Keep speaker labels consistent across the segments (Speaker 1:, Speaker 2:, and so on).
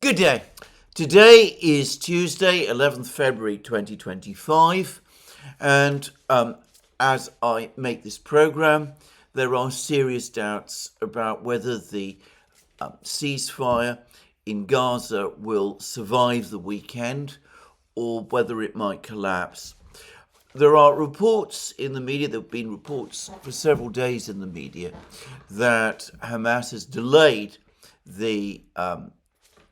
Speaker 1: Good day. Today is Tuesday, 11th February 2025, and as I make this program, there are serious doubts about whether the ceasefire in Gaza will survive the weekend or whether it might collapse. There are reports in the media, there have been reports for several days in the media, that Hamas has delayed the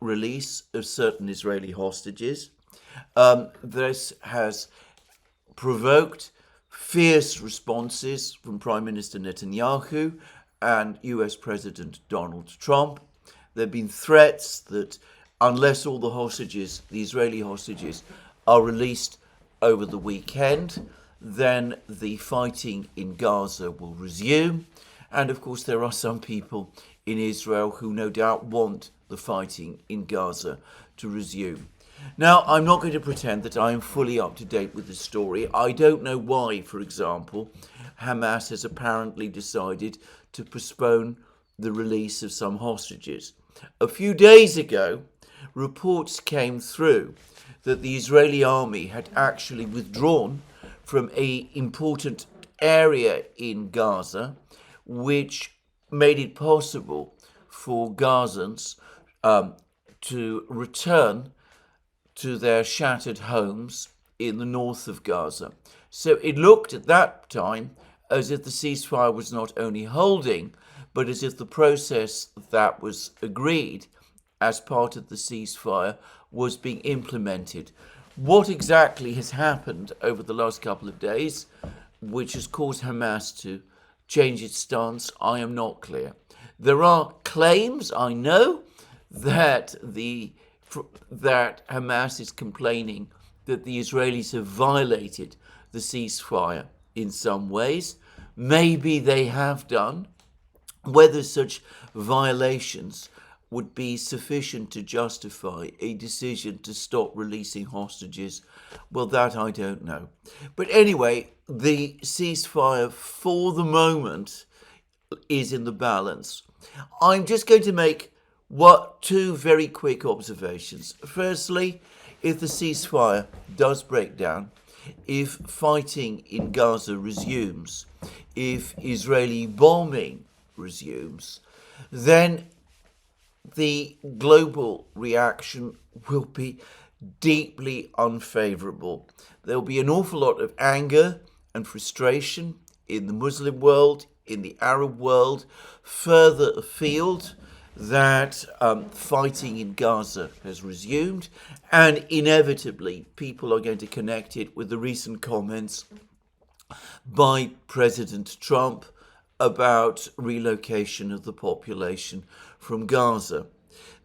Speaker 1: release of certain Israeli hostages. This has provoked fierce responses from Prime Minister Netanyahu and U.S. President Donald Trump. There have been threats that unless all the Israeli hostages, are released over the weekend, then the fighting in Gaza will resume. And of course, there are some people in Israel who no doubt want the fighting in Gaza to resume. Now, I'm not going to pretend that I am fully up to date with the story. I don't know why, for example, Hamas has apparently decided to postpone the release of some hostages. A few days ago, reports came through that the Israeli army had actually withdrawn from an important area in Gaza, which made it possible for Gazans to return to their shattered homes in the north of Gaza. So it looked at that time as if the ceasefire was not only holding, but as if the process that was agreed as part of the ceasefire was being implemented. What exactly has happened over the last couple of days, which has caused Hamas to change its stance, I am not clear. There are claims, I know, that Hamas is complaining that the Israelis have violated the ceasefire in some ways. Maybe they have done. Whether such violations would be sufficient to justify a decision to stop releasing hostages, well, that I don't know. But anyway, the ceasefire for the moment is in the balance. I'm just going to make two very quick observations. Firstly, if the ceasefire does break down, if fighting in Gaza resumes, if Israeli bombing resumes, then the global reaction will be deeply unfavorable. There'll be an awful lot of anger and frustration in the Muslim world, in the Arab world, further afield, that fighting in Gaza has resumed, and inevitably people are going to connect it with the recent comments by President Trump about relocation of the population from Gaza.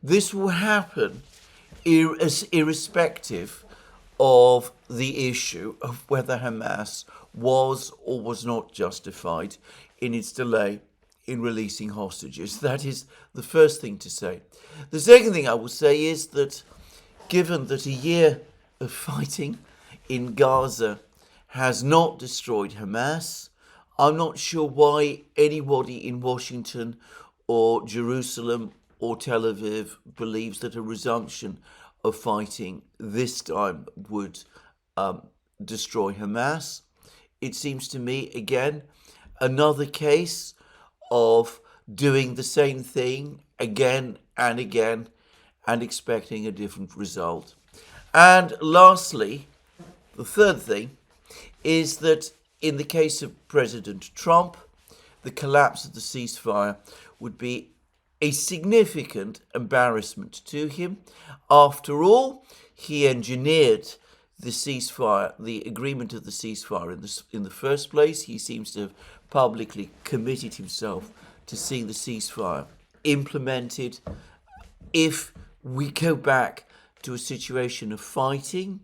Speaker 1: This will happen irrespective of the issue of whether Hamas was or was not justified in its delay in releasing hostages. That is the first thing to say. The second thing I will say is that given that a year of fighting in Gaza has not destroyed Hamas, I'm not sure why anybody in Washington or Jerusalem or Tel Aviv believes that a resumption of fighting this time would destroy Hamas. It seems to me, again, another case of doing the same thing again and again and expecting a different result. And lastly, the third thing is that in the case of President Trump, the collapse of the ceasefire would be a significant embarrassment to him. After all, he engineered the ceasefire, the agreement of the ceasefire in the first place. He seems to have publicly committed himself to seeing the ceasefire implemented. If we go back to a situation of fighting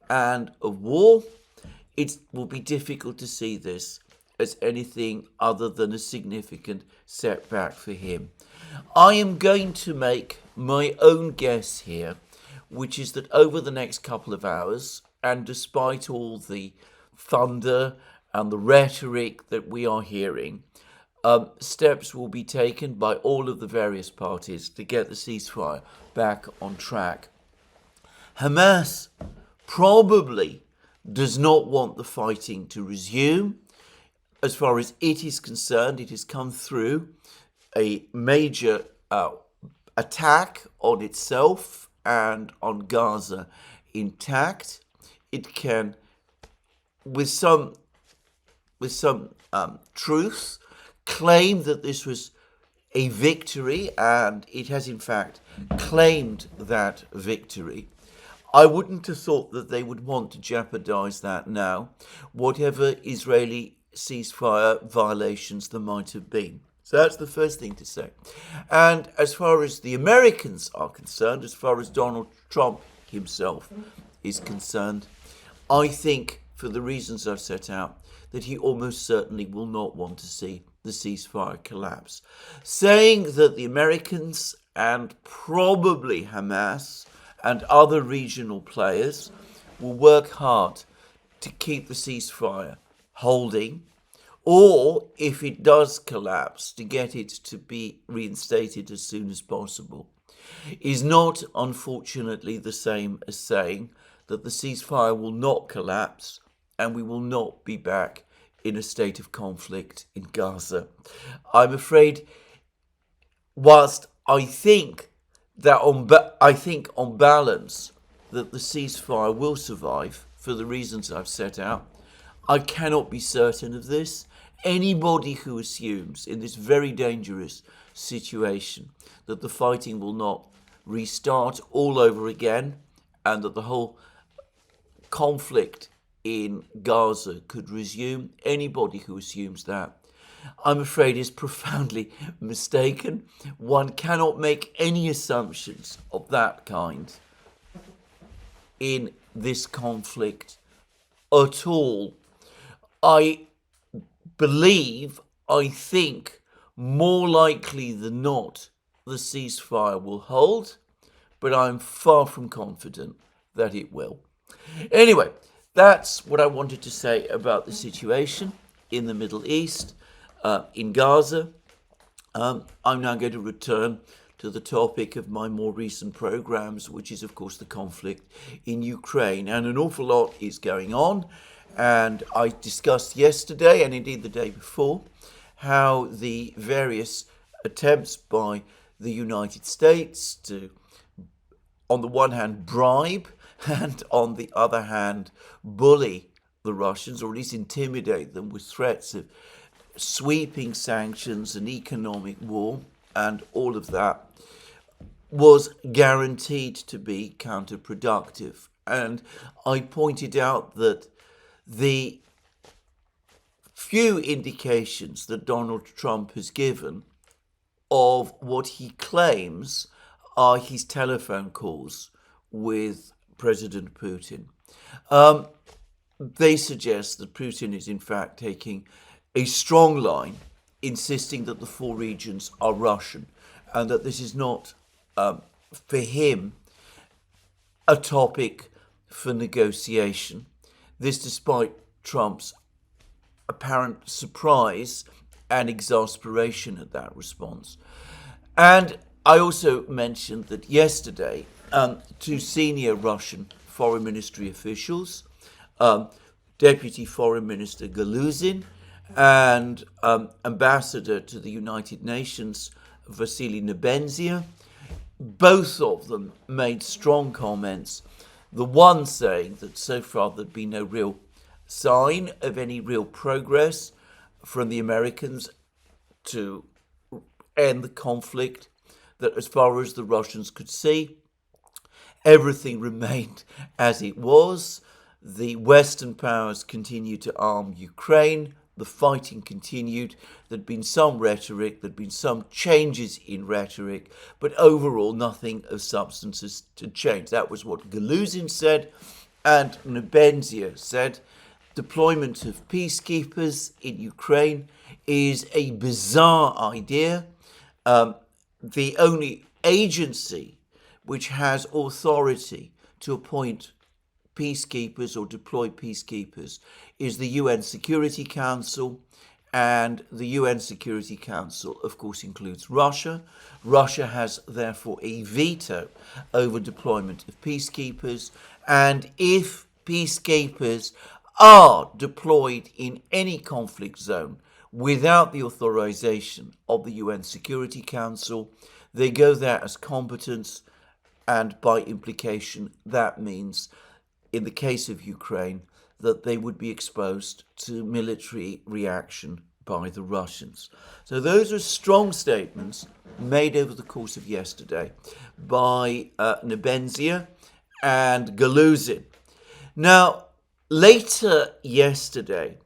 Speaker 1: and of war, it will be difficult to see this as anything other than a significant setback for him. I am going to make my own guess here, which is that over the next couple of hours, and despite all the thunder and the rhetoric that we are hearing, steps will be taken by all of the various parties to get the ceasefire back on track. Hamas probably does not want the fighting to resume. As far as it is concerned, it has come through a major attack on itself and on Gaza intact. It can, with some truth, claim that this was a victory, and it has in fact claimed that victory. I wouldn't have thought that they would want to jeopardize that now, whatever Israeli ceasefire violations there might have been. So that's the first thing to say. And as far as the Americans are concerned, as far as Donald Trump himself is concerned, I think, for the reasons I've set out, that he almost certainly will not want to see the ceasefire collapse. Saying that the Americans and probably Hamas and other regional players will work hard to keep the ceasefire holding, or if it does collapse, to get it to be reinstated as soon as possible, is not, unfortunately, the same as saying that the ceasefire will not collapse and we will not be back in a state of conflict in Gaza. I'm afraid, whilst I think on balance that the ceasefire will survive for the reasons I've set out, I cannot be certain of this. Anybody who assumes in this very dangerous situation that the fighting will not restart all over again and that the whole conflict in Gaza could resume, anybody who assumes that, I'm afraid, is profoundly mistaken. One cannot make any assumptions of that kind in this conflict at all. I think, more likely than not, the ceasefire will hold, but I'm far from confident that it will. Anyway, that's what I wanted to say about the situation in the Middle East, in Gaza. I'm now going to return to the topic of my more recent programs, which is, of course, the conflict in Ukraine. And an awful lot is going on. And I discussed yesterday, and indeed the day before, how the various attempts by the United States to, on the one hand, bribe, and on the other hand, bully the Russians, or at least intimidate them with threats of sweeping sanctions and economic war, and all of that, was guaranteed to be counterproductive. And I pointed out that the few indications that Donald Trump has given of what he claims are his telephone calls with President Putin, they suggest that Putin is in fact taking a strong line, insisting that the four regions are Russian, and that this is not, for him, a topic for negotiation. This despite Trump's apparent surprise and exasperation at that response. And I also mentioned that yesterday, two senior Russian foreign ministry officials, Deputy Foreign Minister Galuzin and Ambassador to the United Nations, Vasily Nebenzia, both of them made strong comments. The one saying that so far there'd been no real sign of any real progress from the Americans to end the conflict, that as far as the Russians could see, everything remained as it was. The Western powers continued to arm Ukraine. The fighting continued. There'd been some rhetoric, there'd been some changes in rhetoric, but overall nothing of substance had changed. That was what Galuzin said, and Nebenzia said. Deployment of peacekeepers in Ukraine is a bizarre idea. The only agency which has authority to appoint peacekeepers or deploy peacekeepers is the UN Security Council, and the UN Security Council, of course, includes Russia. Russia has, therefore, a veto over deployment of peacekeepers. And if peacekeepers are deployed in any conflict zone without the authorization of the UN Security Council, they go there as combatants. And by implication, that means, in the case of Ukraine, that they would be exposed to military reaction by the Russians. So those are strong statements made over the course of yesterday by Nebenzia and Galuzin. Now, later yesterday,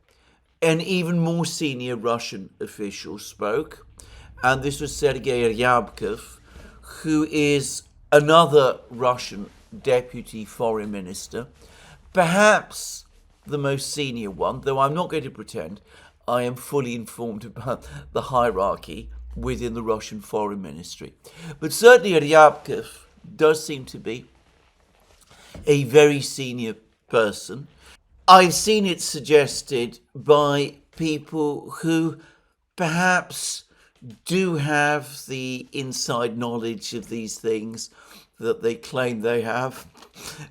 Speaker 1: an even more senior Russian official spoke, and this was Sergei Ryabkov, who is another Russian deputy foreign minister, perhaps the most senior one, though I'm not going to pretend I am fully informed about the hierarchy within the Russian foreign ministry. But certainly Ryabkov does seem to be a very senior person. I've seen it suggested by people who perhaps do have the inside knowledge of these things that they claim they have,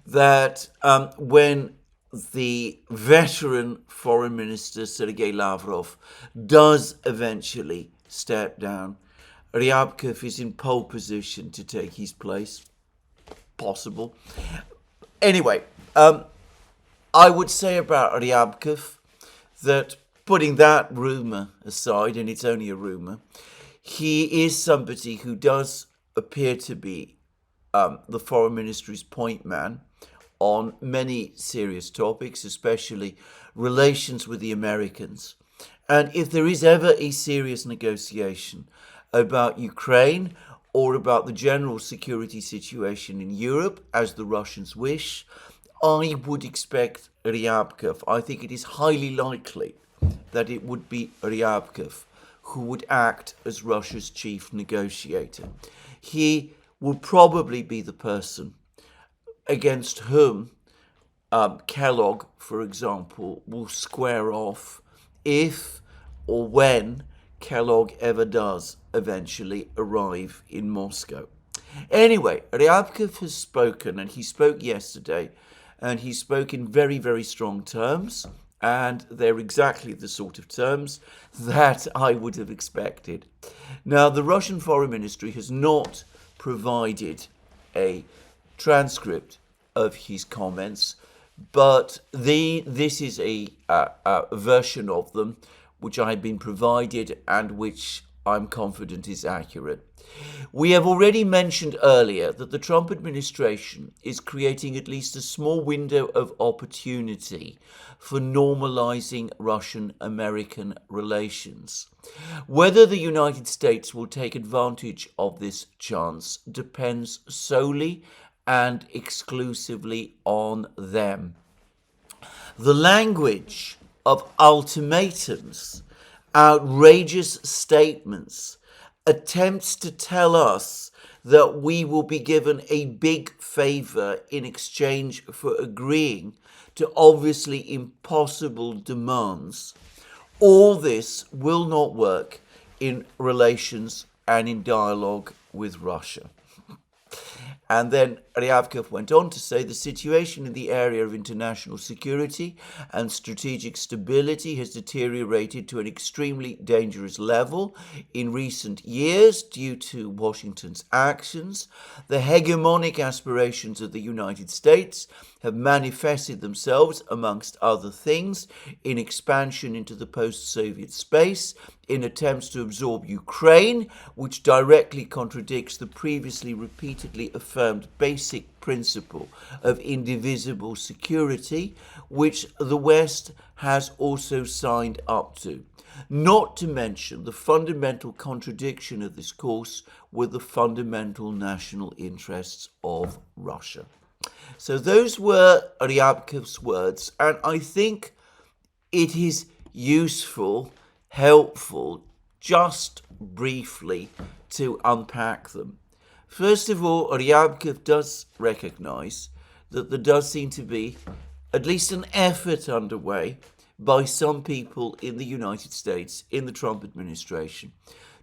Speaker 1: that when the veteran foreign minister Sergei Lavrov does eventually step down, Ryabkov is in pole position to take his place. Possible. Anyway, I would say about Ryabkov that, putting that rumour aside, and it's only a rumour, he is somebody who does appear to be the foreign ministry's point man on many serious topics, especially relations with the Americans. And if there is ever a serious negotiation about Ukraine or about the general security situation in Europe, as the Russians wish, I would expect Ryabkov. I think it is highly likely that it would be Ryabkov who would act as Russia's chief negotiator. He would probably be the person against whom Kellogg, for example, will square off if or when Kellogg ever does eventually arrive in Moscow. Anyway, Ryabkov has spoken, and he spoke yesterday, and he spoke in very, very strong terms, and they're exactly the sort of terms that I would have expected. Now, the Russian Foreign Ministry has not provided a transcript of his comments, but this is a version of them which I have been provided and which I'm confident is accurate. We have already mentioned earlier that the Trump administration is creating at least a small window of opportunity for normalizing Russian-American relations. Whether the United States will take advantage of this chance depends solely and exclusively on them. The language of ultimatums, outrageous statements, attempts to tell us that we will be given a big favor in exchange for agreeing to obviously impossible demands, all this will not work in relations and in dialogue with Russia. And then Ryabkov went on to say the situation in the area of international security and strategic stability has deteriorated to an extremely dangerous level in recent years due to Washington's actions. The hegemonic aspirations of the United States have manifested themselves, amongst other things, in expansion into the post-Soviet space, in attempts to absorb Ukraine, which directly contradicts the previously repeatedly affirmed basic principle of indivisible security, which the West has also signed up to. Not to mention the fundamental contradiction of this course with the fundamental national interests of Russia. So those were Ryabkov's words, and I think it is useful, helpful, just briefly to unpack them. First of all, Ryabkov does recognize that there does seem to be at least an effort underway by some people in the United States, in the Trump administration,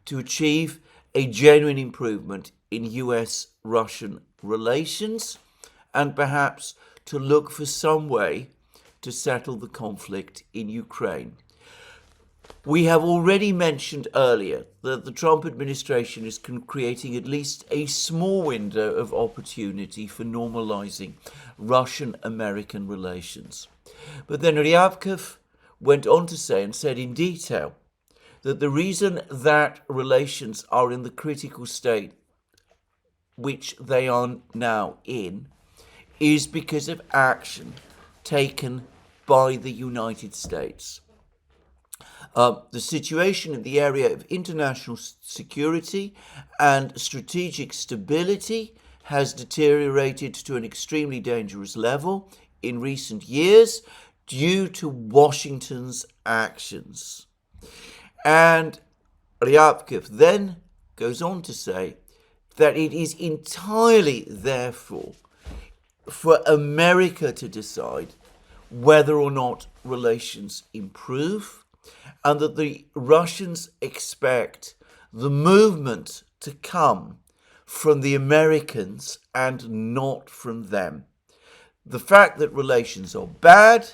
Speaker 1: to achieve a genuine improvement in US-Russian relations and perhaps to look for some way to settle the conflict in Ukraine. We have already mentioned earlier that the Trump administration is creating at least a small window of opportunity for normalizing Russian-American relations. But then Ryabkov went on to say, and said in detail, that the reason that relations are in the critical state which they are now in is because of action taken by the United States. The situation in the area of international security and strategic stability has deteriorated to an extremely dangerous level in recent years due to Washington's actions. And Ryabkov then goes on to say that it is entirely, therefore, for America to decide whether or not relations improve, and that the Russians expect the movement to come from the Americans and not from them. The fact that relations are bad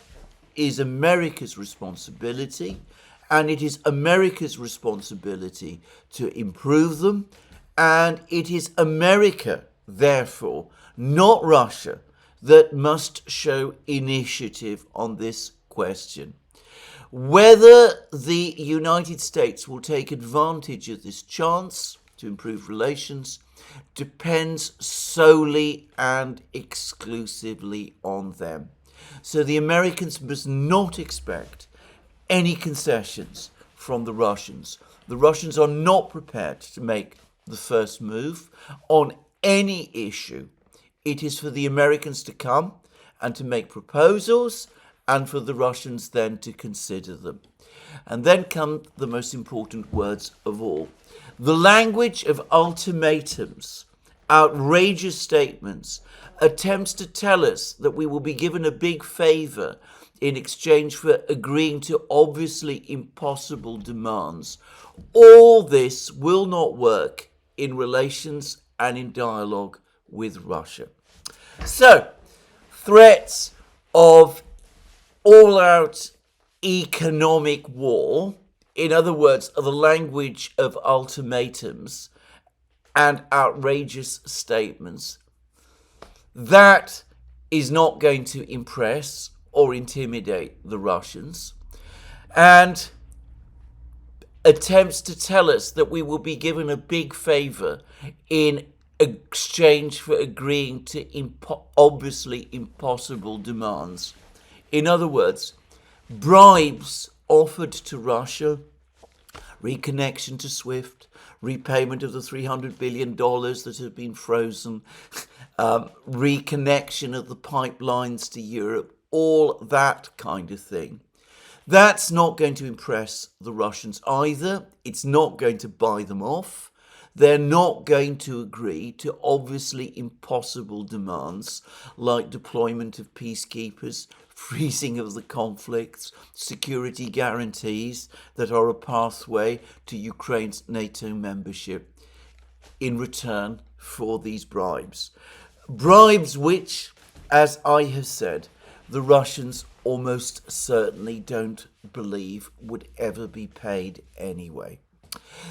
Speaker 1: is America's responsibility, and it is America's responsibility to improve them, and it is America, therefore, not Russia, that must show initiative on this question. Whether the United States will take advantage of this chance to improve relations depends solely and exclusively on them. So the Americans must not expect any concessions from the Russians. The Russians are not prepared to make the first move on any issue. It is for the Americans to come and to make proposals, and for the Russians then to consider them. And then come the most important words of all. The language of ultimatums, outrageous statements, attempts to tell us that we will be given a big favor in exchange for agreeing to obviously impossible demands. All this will not work in relations and in dialogue with Russia. So, threats of all-out economic war, in other words, the language of ultimatums and outrageous statements, that is not going to impress or intimidate the Russians. And attempts to tell us that we will be given a big favor in exchange for agreeing to obviously impossible demands. In other words, bribes offered to Russia, reconnection to SWIFT, repayment of the $300 billion that have been frozen, reconnection of the pipelines to Europe, all that kind of thing. That's not going to impress the Russians either. It's not going to buy them off. They're not going to agree to obviously impossible demands like deployment of peacekeepers, freezing of the conflicts, security guarantees that are a pathway to Ukraine's NATO membership in return for these bribes. Bribes which, as I have said, the Russians almost certainly don't believe would ever be paid anyway.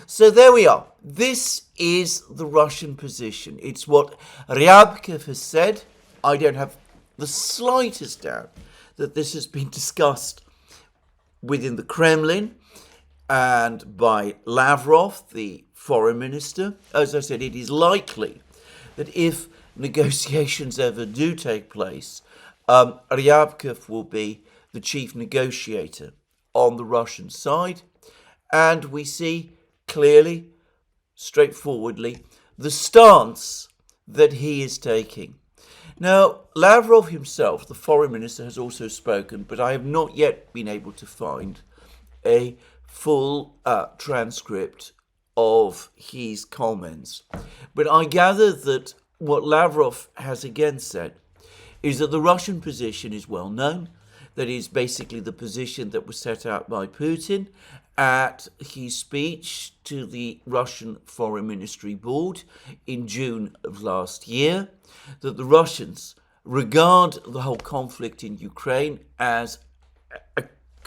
Speaker 1: So there we are. This is the Russian position. It's what Ryabkov has said. I don't have the slightest doubt that this has been discussed within the Kremlin and by Lavrov, the foreign minister. As I said, it is likely that if negotiations ever do take place, Ryabkov will be the chief negotiator on the Russian side. And we see clearly, straightforwardly, the stance that he is taking. Now, Lavrov himself, the foreign minister, has also spoken, but I have not yet been able to find a full transcript of his comments. But I gather that what Lavrov has again said is that the Russian position is well known, That is basically the position that was set out by Putin at his speech to the Russian Foreign Ministry Board in June of last year, that the Russians regard the whole conflict in Ukraine as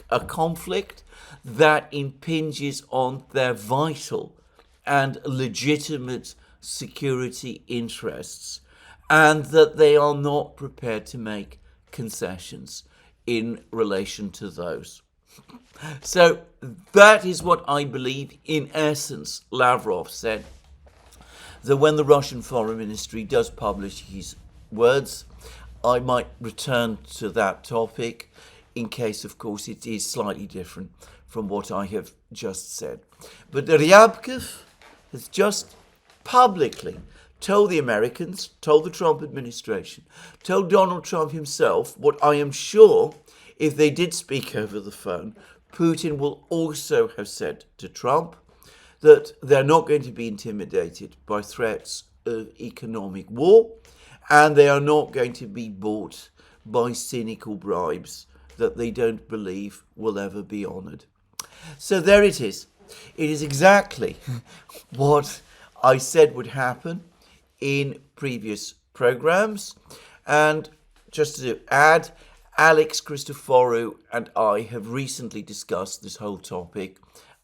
Speaker 1: a conflict that impinges on their vital and legitimate security interests, and that they are not prepared to make concessions in relation to those. So that is what I believe, in essence, Lavrov said, that when the Russian Foreign Ministry does publish his words, I might return to that topic in case, of course, it is slightly different from what I have just said. But Ryabkov has just publicly told the Americans, told the Trump administration, told Donald Trump himself, what I am sure, if they did speak over the phone, Putin will also have said to Trump, that they're not going to be intimidated by threats of economic war, and they are not going to be bought by cynical bribes that they don't believe will ever be honoured. So there it is. It is exactly what I said would happen in previous programs. And just to add, Alex Christoforou and I have recently discussed this whole topic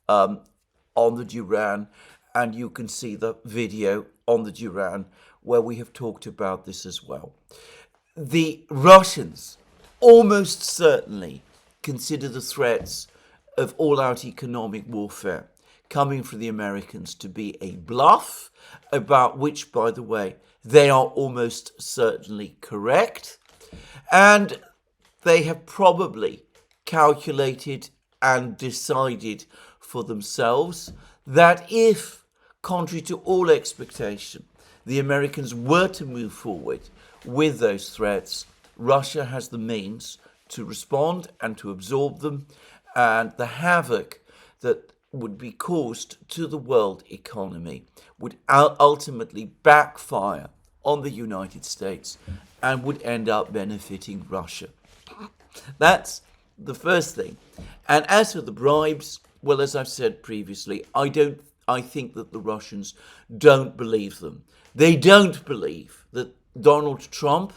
Speaker 1: on the Duran, and you can see the video on the Duran where we have talked about this as well. The Russians almost certainly consider the threats of all-out economic warfare coming from the Americans to be a bluff, about which, by the way, they are almost certainly correct. And they have probably calculated and decided for themselves that if, contrary to all expectation, the Americans were to move forward with those threats, Russia has the means to respond and to absorb them, and the havoc that would be caused to the world economy would ultimately backfire on the United States and would end up benefiting Russia. That's the first thing. And as for the bribes, well, as I've said previously, I think that the Russians don't believe them. They don't believe that Donald Trump,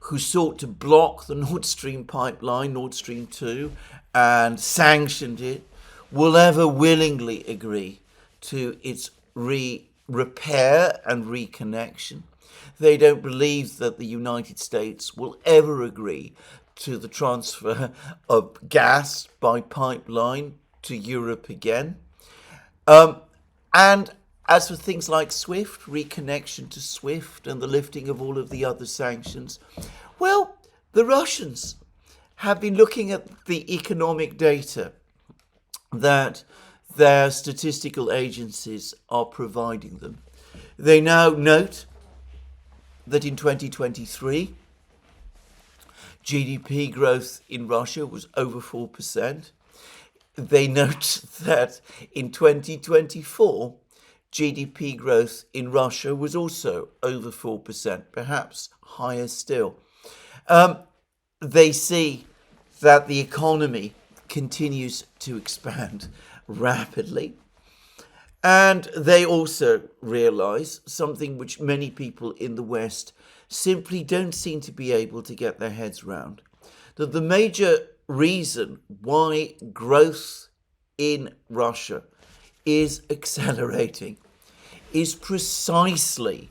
Speaker 1: who sought to block the Nord Stream pipeline, Nord Stream 2, and sanctioned it, will ever willingly agree to its repair and reconnection. They don't believe that the United States will ever agree to the transfer of gas by pipeline to Europe again. And as for things like SWIFT, reconnection to SWIFT and the lifting of all of the other sanctions, well, the Russians have been looking at the economic data that their statistical agencies are providing them. They now note that in 2023, GDP growth in Russia was over 4%. They note that in 2024, GDP growth in Russia was also over 4%, perhaps higher still. They see that the economy continues to expand rapidly. And they also realize something which many people in the West simply don't seem to be able to get their heads around, that the major reason why growth in Russia is accelerating is precisely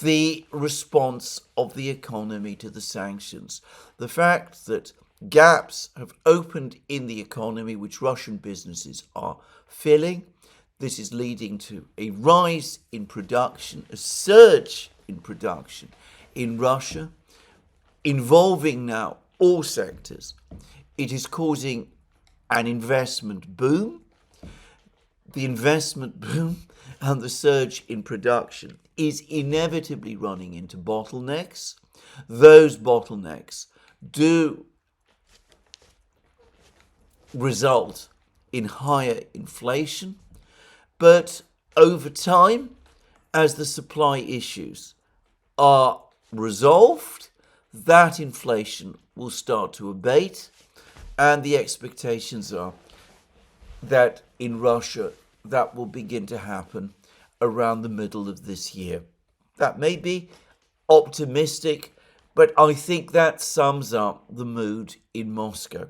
Speaker 1: the response of the economy to the sanctions. The fact that gaps have opened in the economy which Russian businesses are filling. This is leading to a rise in production, a surge in production in Russia, involving now all sectors. It is causing an investment boom. The investment boom and the surge in production is inevitably running into bottlenecks. Those bottlenecks do result in higher inflation, but over time, as the supply issues are resolved, that inflation will start to abate, and the expectations are that in Russia that will begin to happen around the middle of this year. That may be optimistic, but I think that sums up the mood in Moscow.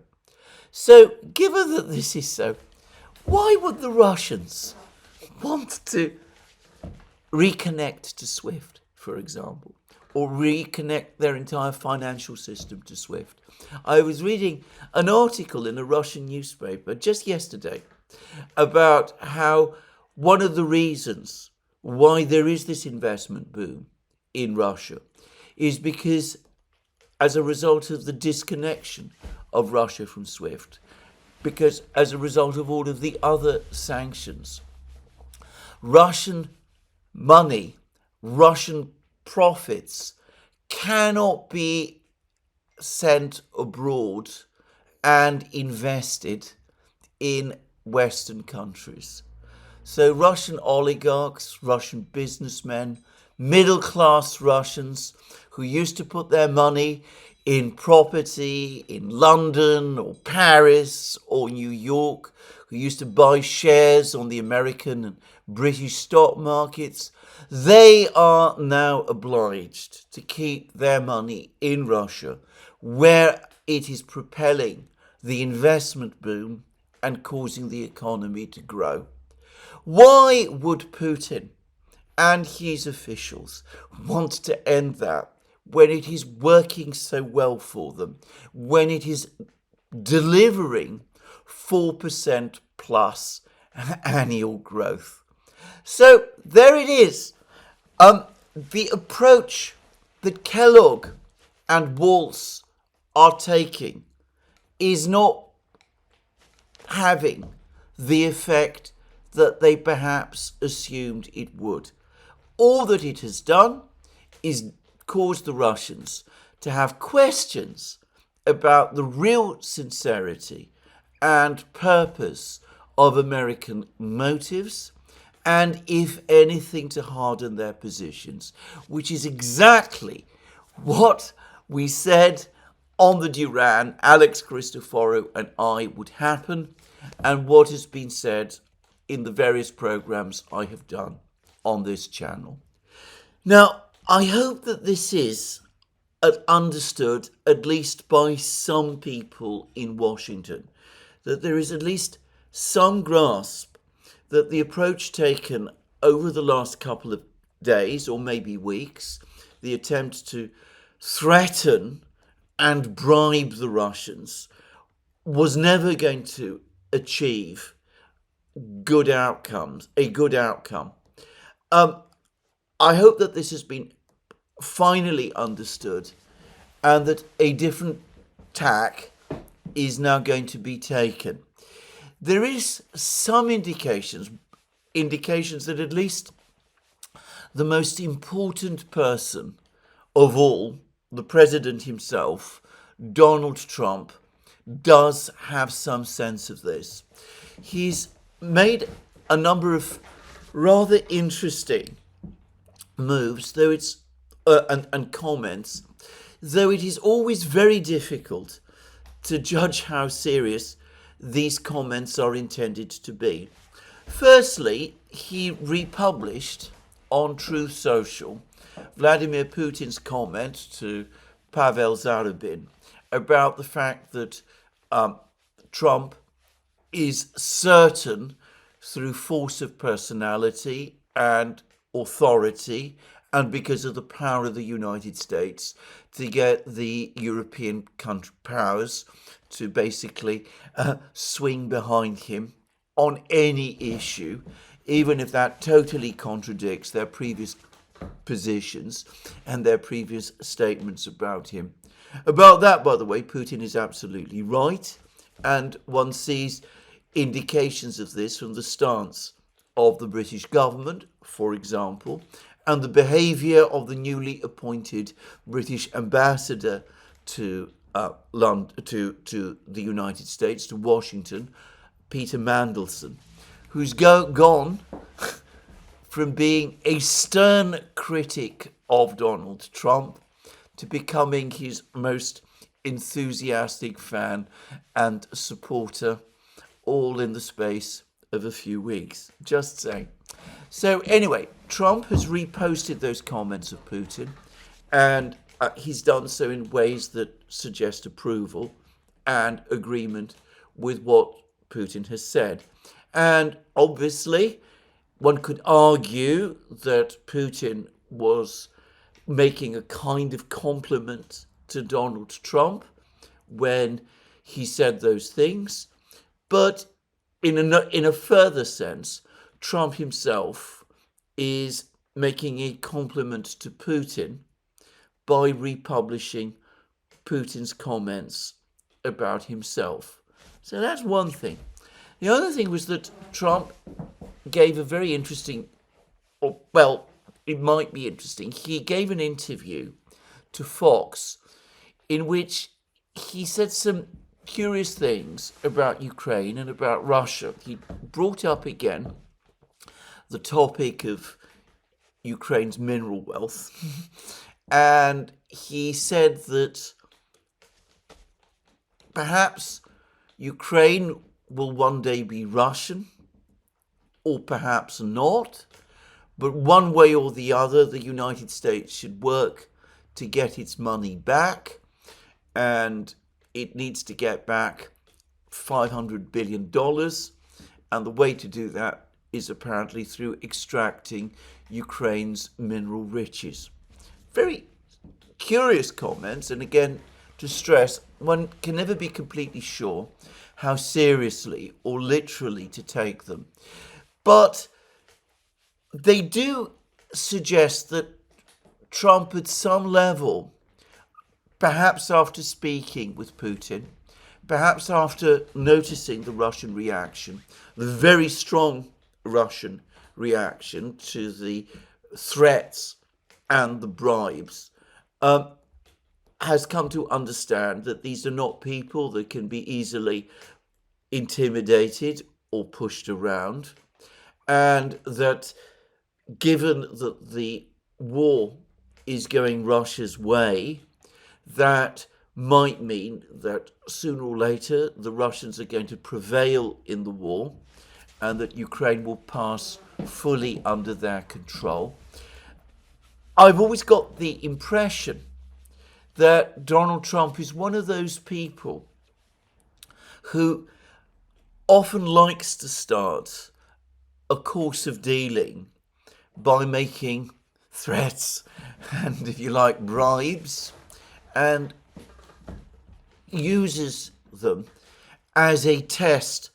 Speaker 1: So, given that this is so, why would the Russians want to reconnect to SWIFT, for example, or reconnect their entire financial system to SWIFT? I was reading an article in a Russian newspaper just yesterday about how one of the reasons why there is this investment boom in Russia is because, as a result of the disconnection of Russia from SWIFT, because as a result of all of the other sanctions, Russian money, Russian profits cannot be sent abroad and invested in Western countries. So Russian oligarchs, Russian businessmen, middle-class Russians who used to put their money in property in London or Paris or New York, who used to buy shares on the American and British stock markets, they are now obliged to keep their money in Russia, where it is propelling the investment boom and causing the economy to grow. Why would Putin and his officials want to end that when it is working so well for them, when it is delivering 4% plus annual growth? So there it is. The approach that Kellogg and Waltz are taking is not having the effect that they perhaps assumed it would. All that it has done is cause the Russians to have questions about the real sincerity and purpose of American motives, and if anything, to harden their positions, which is exactly what we said on the Duran, Alex Christoforou and I, would happen, and what has been said in the various programs I have done on this channel. Now, I hope that this is understood, at least by some people in Washington, that there is at least some grasp that the approach taken over the last couple of days, or maybe weeks, the attempt to threaten and bribe the Russians, was never going to achieve a good outcome. I hope that this has been finally understood and that a different tack is now going to be taken. There is some indications that at least the most important person of all, the president himself, Donald Trump, does have some sense of this. He's made a number of rather interesting moves, though it's and comments, though it is always very difficult to judge how serious these comments are intended to be. Firstly, he republished on Truth Social Vladimir Putin's comment to Pavel Zarubin about the fact that Trump is certain, through force of personality and authority, and because of the power of the United States, to get the European country powers to basically swing behind him on any issue, even if that totally contradicts their previous positions and their previous statements about him. About that, by the way, Putin is absolutely right, and one sees indications of this from the stance of the British government, for example, and the behaviour of the newly appointed British ambassador to the United States, to Washington, Peter Mandelson, who's gone from being a stern critic of Donald Trump to becoming his most enthusiastic fan and supporter, all in the space of a few weeks. Just saying. So anyway, Trump has reposted those comments of Putin, and he's done so in ways that suggest approval and agreement with what Putin has said. And obviously, one could argue that Putin was making a kind of compliment to Donald Trump when he said those things. But in a further sense, Trump himself is making a compliment to Putin by republishing Putin's comments about himself. So that's one thing. The other thing was that Trump gave a very interesting, or well, it might be interesting. He gave an interview to Fox in which he said some curious things about Ukraine and about Russia. He brought up again the topic of Ukraine's mineral wealth. And he said that perhaps Ukraine will one day be Russian, or perhaps not. But one way or the other, the United States should work to get its money back. And it needs to get back $500 billion. And the way to do that is apparently through extracting Ukraine's mineral riches. Very curious comments, and again, to stress, one can never be completely sure how seriously or literally to take them. But they do suggest that Trump, at some level, perhaps after speaking with Putin, perhaps after noticing the Russian reaction, the very strong Russian reaction to the threats and the bribes, has come to understand that these are not people that can be easily intimidated or pushed around, and that given that the war is going Russia's way, that might mean that sooner or later the Russians are going to prevail in the war and that Ukraine will pass fully under their control. I've always got the impression that Donald Trump is one of those people who often likes to start a course of dealing by making threats and, if you like, bribes, and uses them as a test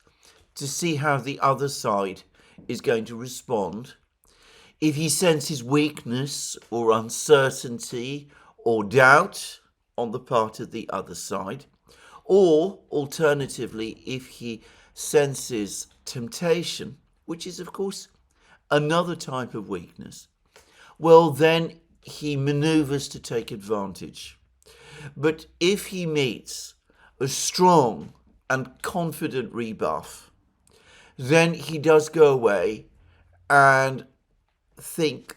Speaker 1: to see how the other side is going to respond. If he senses weakness or uncertainty or doubt on the part of the other side, or alternatively, if he senses temptation, which is, of course, another type of weakness, well, then he maneuvers to take advantage. But if he meets a strong and confident rebuff, then he does go away and think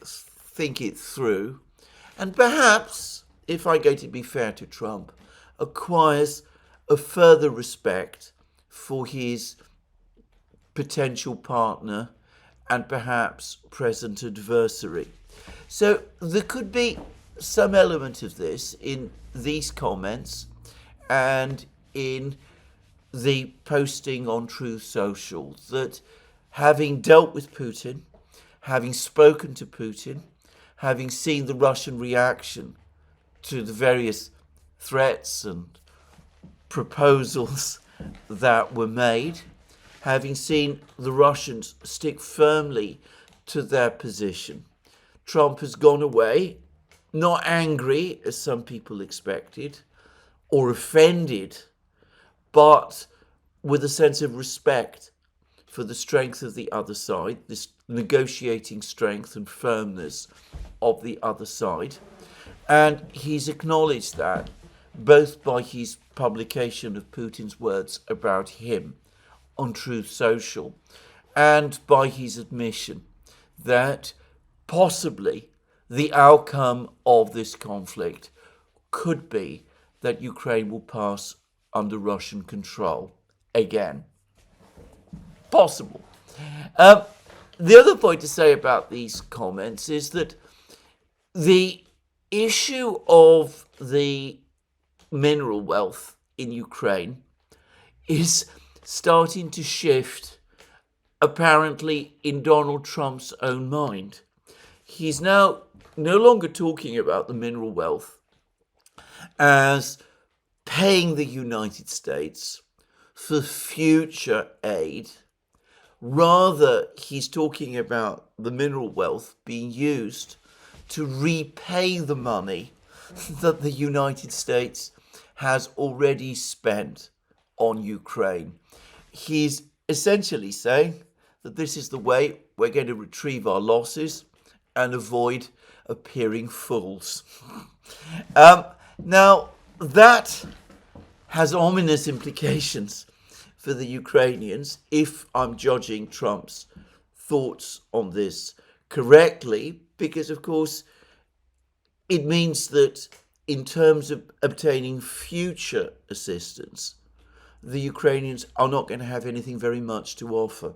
Speaker 1: it through, and perhaps, if I go to be fair to Trump, acquires a further respect for his potential partner and perhaps present adversary. So there could be some element of this in these comments and in the posting on Truth Social, that having dealt with Putin, having spoken to Putin, having seen the Russian reaction to the various threats and proposals that were made, having seen the Russians stick firmly to their position, Trump has gone away, not angry, as some people expected, or offended, but with a sense of respect for the strength of the other side, this negotiating strength and firmness of the other side. And he's acknowledged that both by his publication of Putin's words about him on Truth Social and by his admission that possibly the outcome of this conflict could be that Ukraine will pass under Russian control again. Possible. The other point to say about these comments is that the issue of the mineral wealth in Ukraine is starting to shift, apparently, in Donald Trump's own mind. He's now no longer talking about the mineral wealth as paying the United States for future aid. Rather, he's talking about the mineral wealth being used to repay the money that the United States has already spent on Ukraine. He's essentially saying that this is the way we're going to retrieve our losses and avoid appearing fools. Now, that has ominous implications for the Ukrainians, if I'm judging Trump's thoughts on this correctly, because, of course, it means that in terms of obtaining future assistance, the Ukrainians are not going to have anything very much to offer.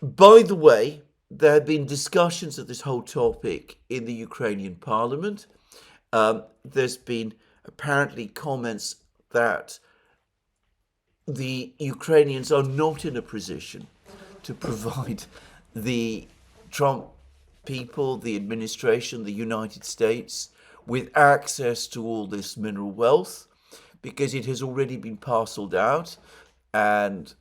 Speaker 1: By the way, there have been discussions of this whole topic in the Ukrainian parliament. There's been apparently comments that the Ukrainians are not in a position to provide the Trump people, the administration, the United States, with access to all this mineral wealth, because it has already been parceled out and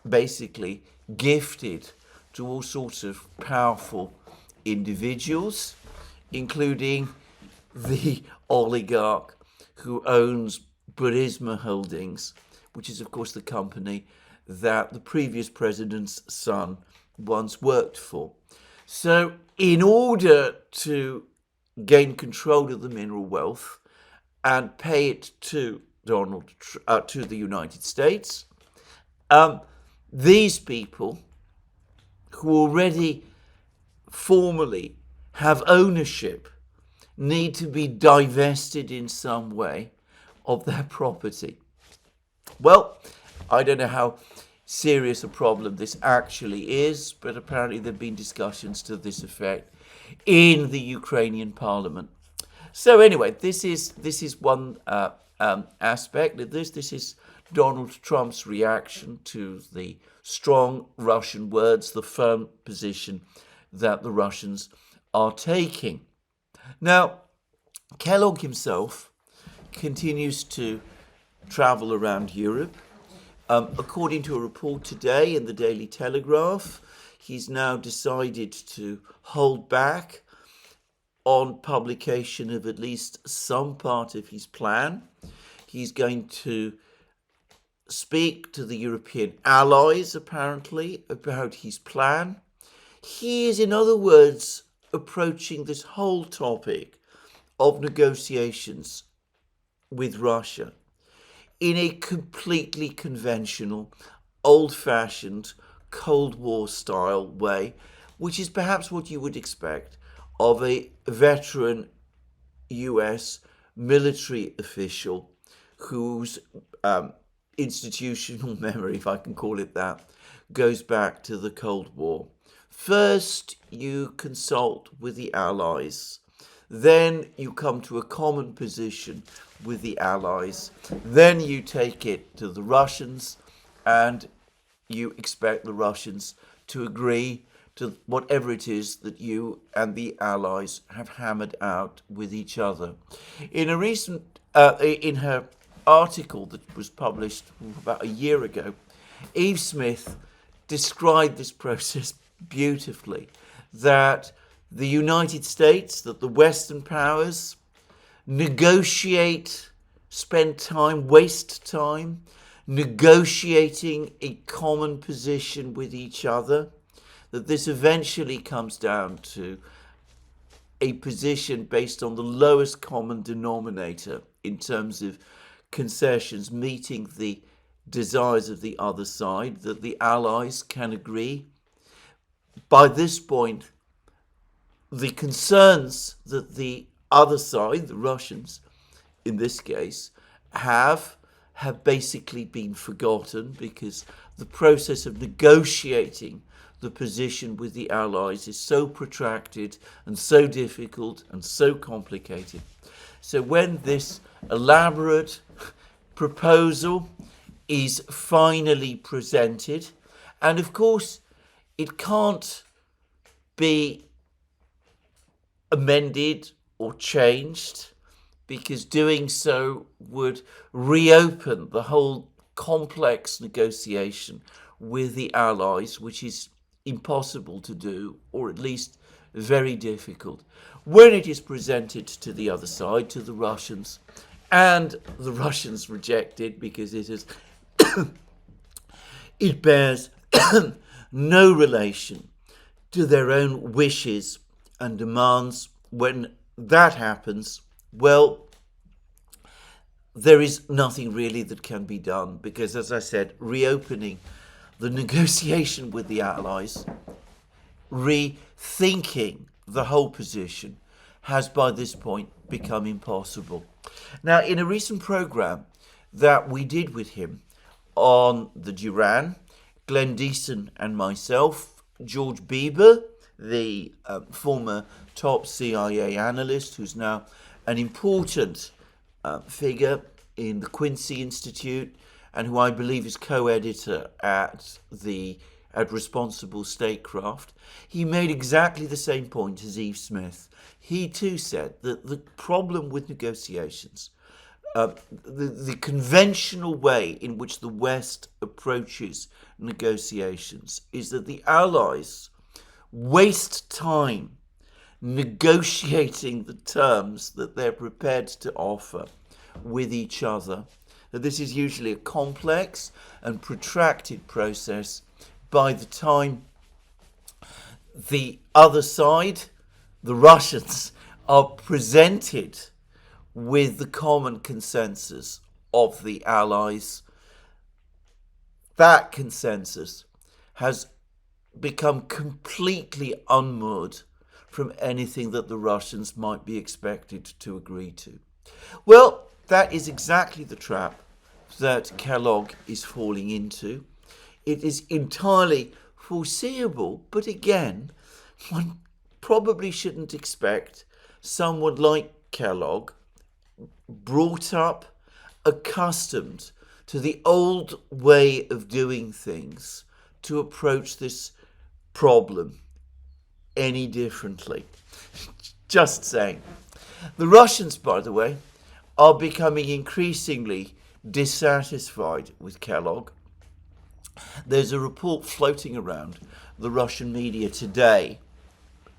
Speaker 1: basically gifted to all sorts of powerful individuals, including the oligarch who owns Burisma Holdings, which is, of course, the company that the previous president's son once worked for. So in order to gain control of the mineral wealth and pay it to to the United States, these people who already formally have ownership need to be divested in some way of their property. Well, I don't know how serious a problem this actually is, but apparently there have been discussions to this effect in the Ukrainian parliament. So anyway, this is one aspect of this. This is Donald Trump's reaction to the strong Russian words, the firm position that the Russians are taking. Now, Kellogg himself continues to travel around Europe. According to a report today in the Daily Telegraph, he's now decided to hold back on publication of at least some part of his plan. He's going to speak to the European allies, apparently, about his plan. He is, in other words, approaching this whole topic of negotiations with Russia in a completely conventional, old-fashioned, Cold War style way, which is perhaps what you would expect of a veteran U.S. military official whose institutional memory, if I can call it that, goes back to the Cold War. First, you consult with the Allies. Then you come to a common position with the Allies. Then you take it to the Russians, and you expect the Russians to agree to whatever it is that you and the Allies have hammered out with each other. In a recent, in her article that was published about a year ago, Eve Smith described this process beautifully, that the United States, that the Western powers negotiate, spend time, waste time, negotiating a common position with each other, that this eventually comes down to a position based on the lowest common denominator in terms of concessions meeting the desires of the other side, that the Allies can agree. By this point, the concerns that the other side, the Russians, in this case, have basically been forgotten because the process of negotiating the position with the Allies is so protracted and so difficult and so complicated. So when this elaborate proposal is finally presented, and of course it can't be amended or changed, because doing so would reopen the whole complex negotiation with the Allies, which is impossible to do, or at least very difficult. When it is presented to the other side, to the Russians, and the Russians reject it because it bears no relation to their own wishes and demands, when that happens, well, there is nothing really that can be done because, as I said, reopening the negotiation with the Allies, rethinking the whole position, has by this point become impossible. Now, in a recent program that we did with him on the Duran, Glenn Deason and myself, George Bieber, the former top CIA analyst who's now an important figure in the Quincy Institute and who I believe is co-editor at Responsible Statecraft, he made exactly the same point as Eve Smith. He too said that the problem with negotiations, the conventional way in which the West approaches negotiations, is that the Allies waste time negotiating the terms that they're prepared to offer with each other. That this is usually a complex and protracted process. By the time the other side, the Russians, are presented with the common consensus of the Allies, that consensus has become completely unmoored from anything that the Russians might be expected to agree to. Well, that is exactly the trap that Kellogg is falling into. It is entirely foreseeable, but again, one probably shouldn't expect someone like Kellogg, brought up, accustomed to the old way of doing things, to approach this problem any differently. Just saying. The Russians, by the way, are becoming increasingly dissatisfied with Kellogg. There's a report floating around the Russian media today,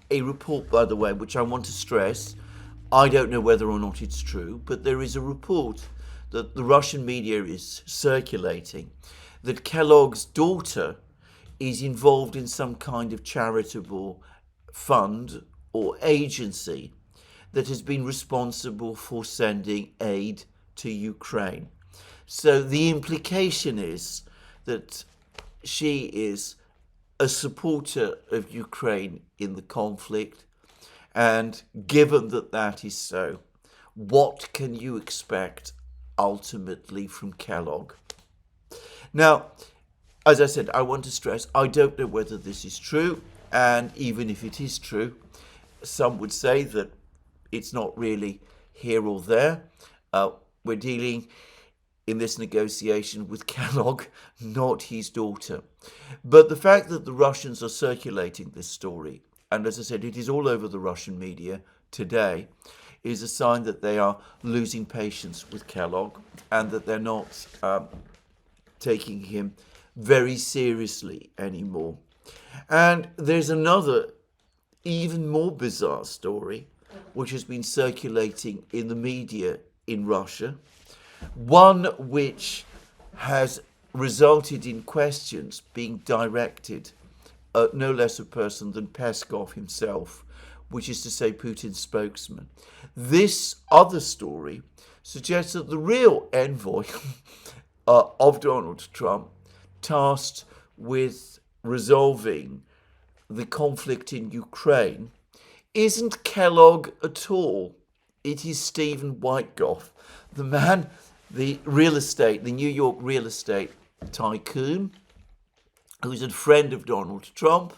Speaker 1: a report, by the way, which I want to stress. I don't know whether or not it's true, but there is a report that the Russian media is circulating that Kellogg's daughter is involved in some kind of charitable fund or agency that has been responsible for sending aid to Ukraine. So the implication is that she is a supporter of Ukraine in the conflict. And given that that is so, what can you expect ultimately from Kellogg? Now, as I said, I want to stress, I don't know whether this is true. And even if it is true, some would say that it's not really here or there. We're dealing in this negotiation with Kellogg, not his daughter. But the fact that the Russians are circulating this story, and as I said, it is all over the Russian media today, is a sign that they are losing patience with Kellogg and that they're not taking him very seriously anymore. And there's another even more bizarre story which has been circulating in the media in Russia, one which has resulted in questions being directed at no less a person than Peskov himself, which is to say Putin's spokesman. This other story suggests that the real envoy of Donald Trump, tasked with resolving the conflict in Ukraine, isn't Kellogg at all. It is Stephen Wyckoff, the man, the New York real estate tycoon, who's a friend of Donald Trump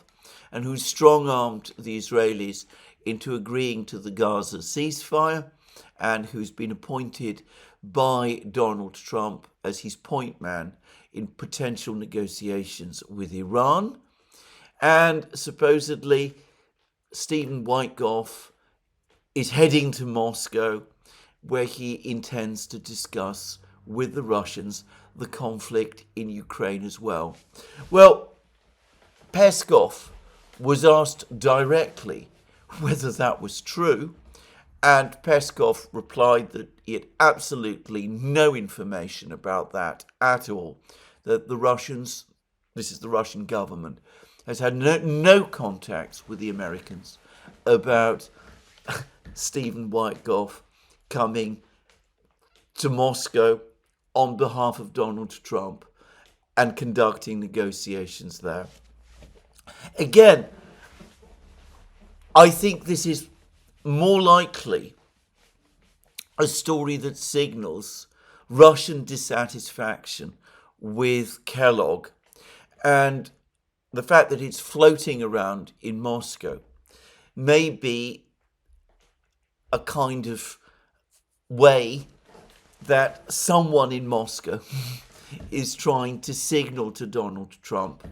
Speaker 1: and who strong-armed the Israelis into agreeing to the Gaza ceasefire, and who's been appointed by Donald Trump as his point man in potential negotiations with Iran. And supposedly Stephen Wyckoff is heading to Moscow, where he intends to discuss with the Russians the conflict in Ukraine as well. Well, Peskov was asked directly whether that was true, and Peskov replied that he had absolutely no information about that at all, that the Russians, this is the Russian government, has had no contacts with the Americans about Stephen Wyckoff coming to Moscow on behalf of Donald Trump and conducting negotiations there. Again, I think this is more likely a story that signals Russian dissatisfaction with Kellogg, and the fact that it's floating around in Moscow may be a kind of way that someone in Moscow is trying to signal to Donald Trump,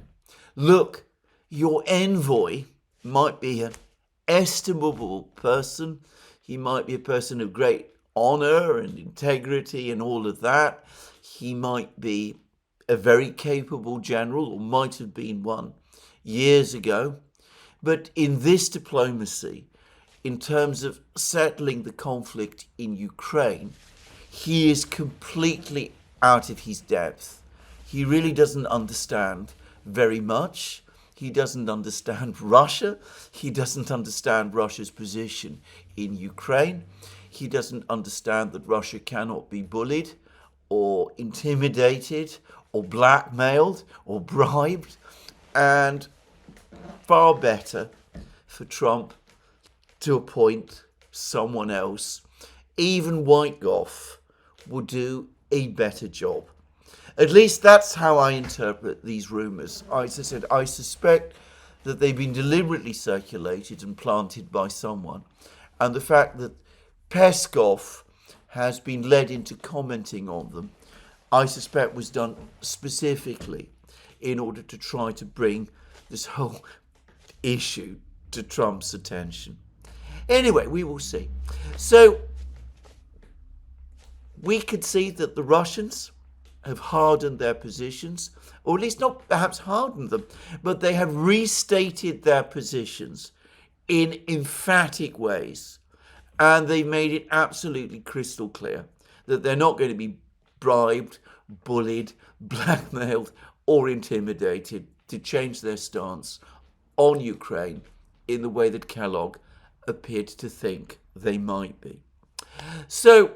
Speaker 1: look, your envoy might be an estimable person, he might be a person of great honor and integrity and all of that, he might be a very capable general, or might have been one years ago, but in this diplomacy, in terms of settling the conflict in Ukraine, he is completely out of his depth. He really doesn't understand very much. He doesn't understand Russia. He doesn't understand Russia's position in Ukraine. He doesn't understand that Russia cannot be bullied or intimidated or blackmailed or bribed. And far better for Trump to appoint someone else. Even Wyckoff will do a better job. At least that's how I interpret these rumours. As I said, I suspect that they've been deliberately circulated and planted by someone. And the fact that Peskov has been led into commenting on them, I suspect was done specifically in order to try to bring this whole issue to Trump's attention. Anyway, we will see. So we could see that the Russians have hardened their positions, or at least not perhaps hardened them, but they have restated their positions in emphatic ways. And they made it absolutely crystal clear that they're not going to be bribed, bullied, blackmailed, or intimidated to change their stance on Ukraine in the way that Kellogg appeared to think they might be. So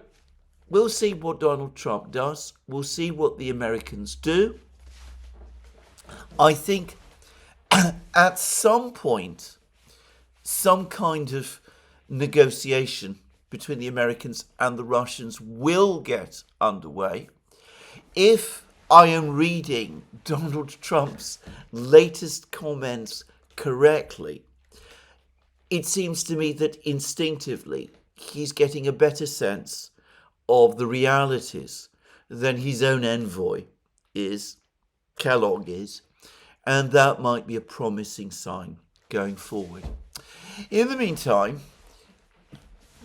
Speaker 1: we'll see what Donald Trump does. We'll see what the Americans do. I think at some point, some kind of negotiation between the Americans and the Russians will get underway. If I am reading Donald Trump's latest comments correctly, it seems to me that instinctively he's getting a better sense of the realities than his own envoy is, Kellogg is, and that might be a promising sign going forward. In the meantime,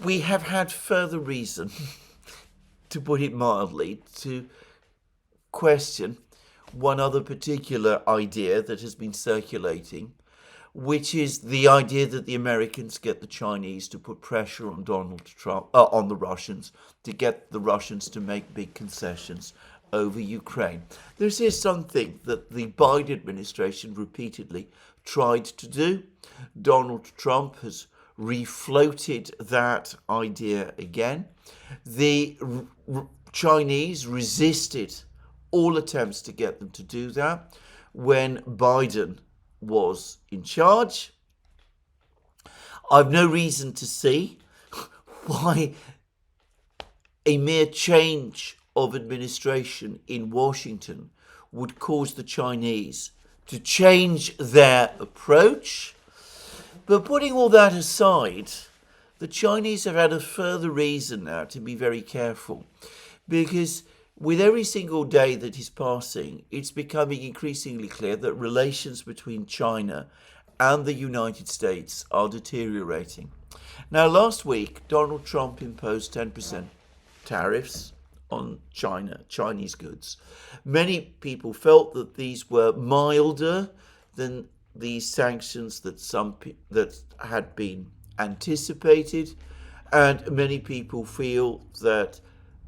Speaker 1: we have had further reason, to put it mildly, to question one other particular idea that has been circulating, which is the idea that the Americans get the Chinese to put pressure on Donald Trump, on the Russians, to get the Russians to make big concessions over Ukraine. This is something that the Biden administration repeatedly tried to do. Donald Trump has refloated that idea again. The Chinese resisted all attempts to get them to do that when Biden was in charge. I've no reason to see why a mere change of administration in Washington would cause the Chinese to change their approach. But putting all that aside, the Chinese have had a further reason now to be very careful, because with every single day that is passing, it's becoming increasingly clear that relations between China and the United States are deteriorating. Now, last week, Donald Trump imposed 10% tariffs on Chinese goods. Many people felt that these were milder than the sanctions that had been anticipated, and many people feel that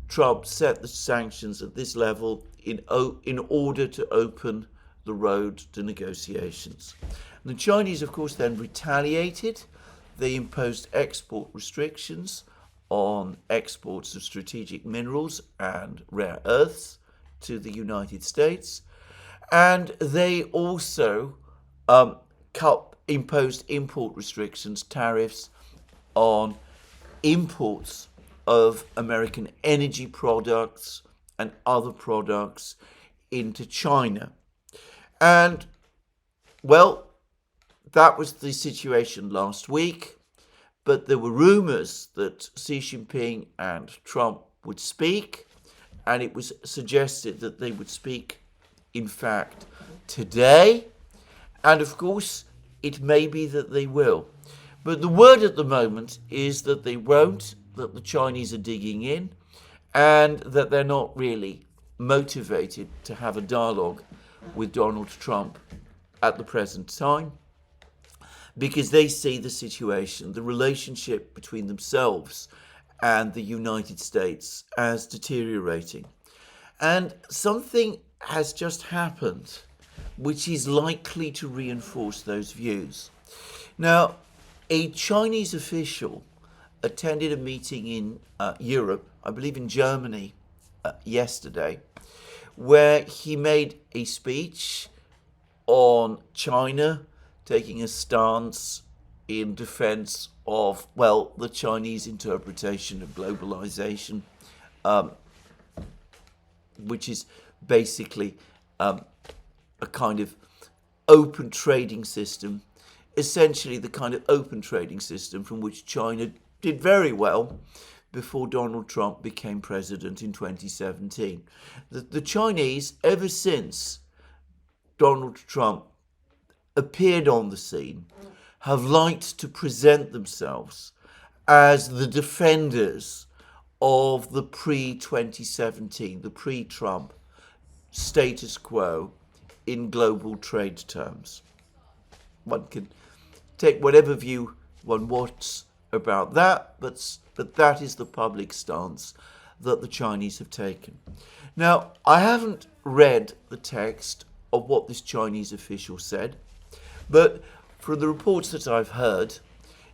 Speaker 1: Trump set the sanctions at this level in order to open the road to negotiations. And the Chinese, of course, then retaliated. They imposed export restrictions on exports of strategic minerals and rare earths to the United States. And they also imposed import restrictions, tariffs on imports of American energy products and other products into China. And, well, that was the situation last week, but there were rumors that Xi Jinping and Trump would speak, and it was suggested that they would speak, in fact, today. And, of course, it may be that they will. But the word at the moment is that they won't, that the Chinese are digging in, and that they're not really motivated to have a dialogue with Donald Trump at the present time, because they see the situation, the relationship between themselves and the United States as deteriorating. And something has just happened which is likely to reinforce those views. Now, a Chinese official attended a meeting in Europe, I believe in Germany, yesterday, where he made a speech on China taking a stance in defense of, well, the Chinese interpretation of globalization, which is basically a kind of open trading system, essentially the kind of open trading system from which China did very well before Donald Trump became president in 2017. The Chinese, ever since Donald Trump appeared on the scene, have liked to present themselves as the defenders of the pre-2017, the pre-Trump status quo in global trade terms. One can take whatever view one wants about that, but that is the public stance that the Chinese have taken. Now, I haven't read the text of what this Chinese official said, but from the reports that I've heard,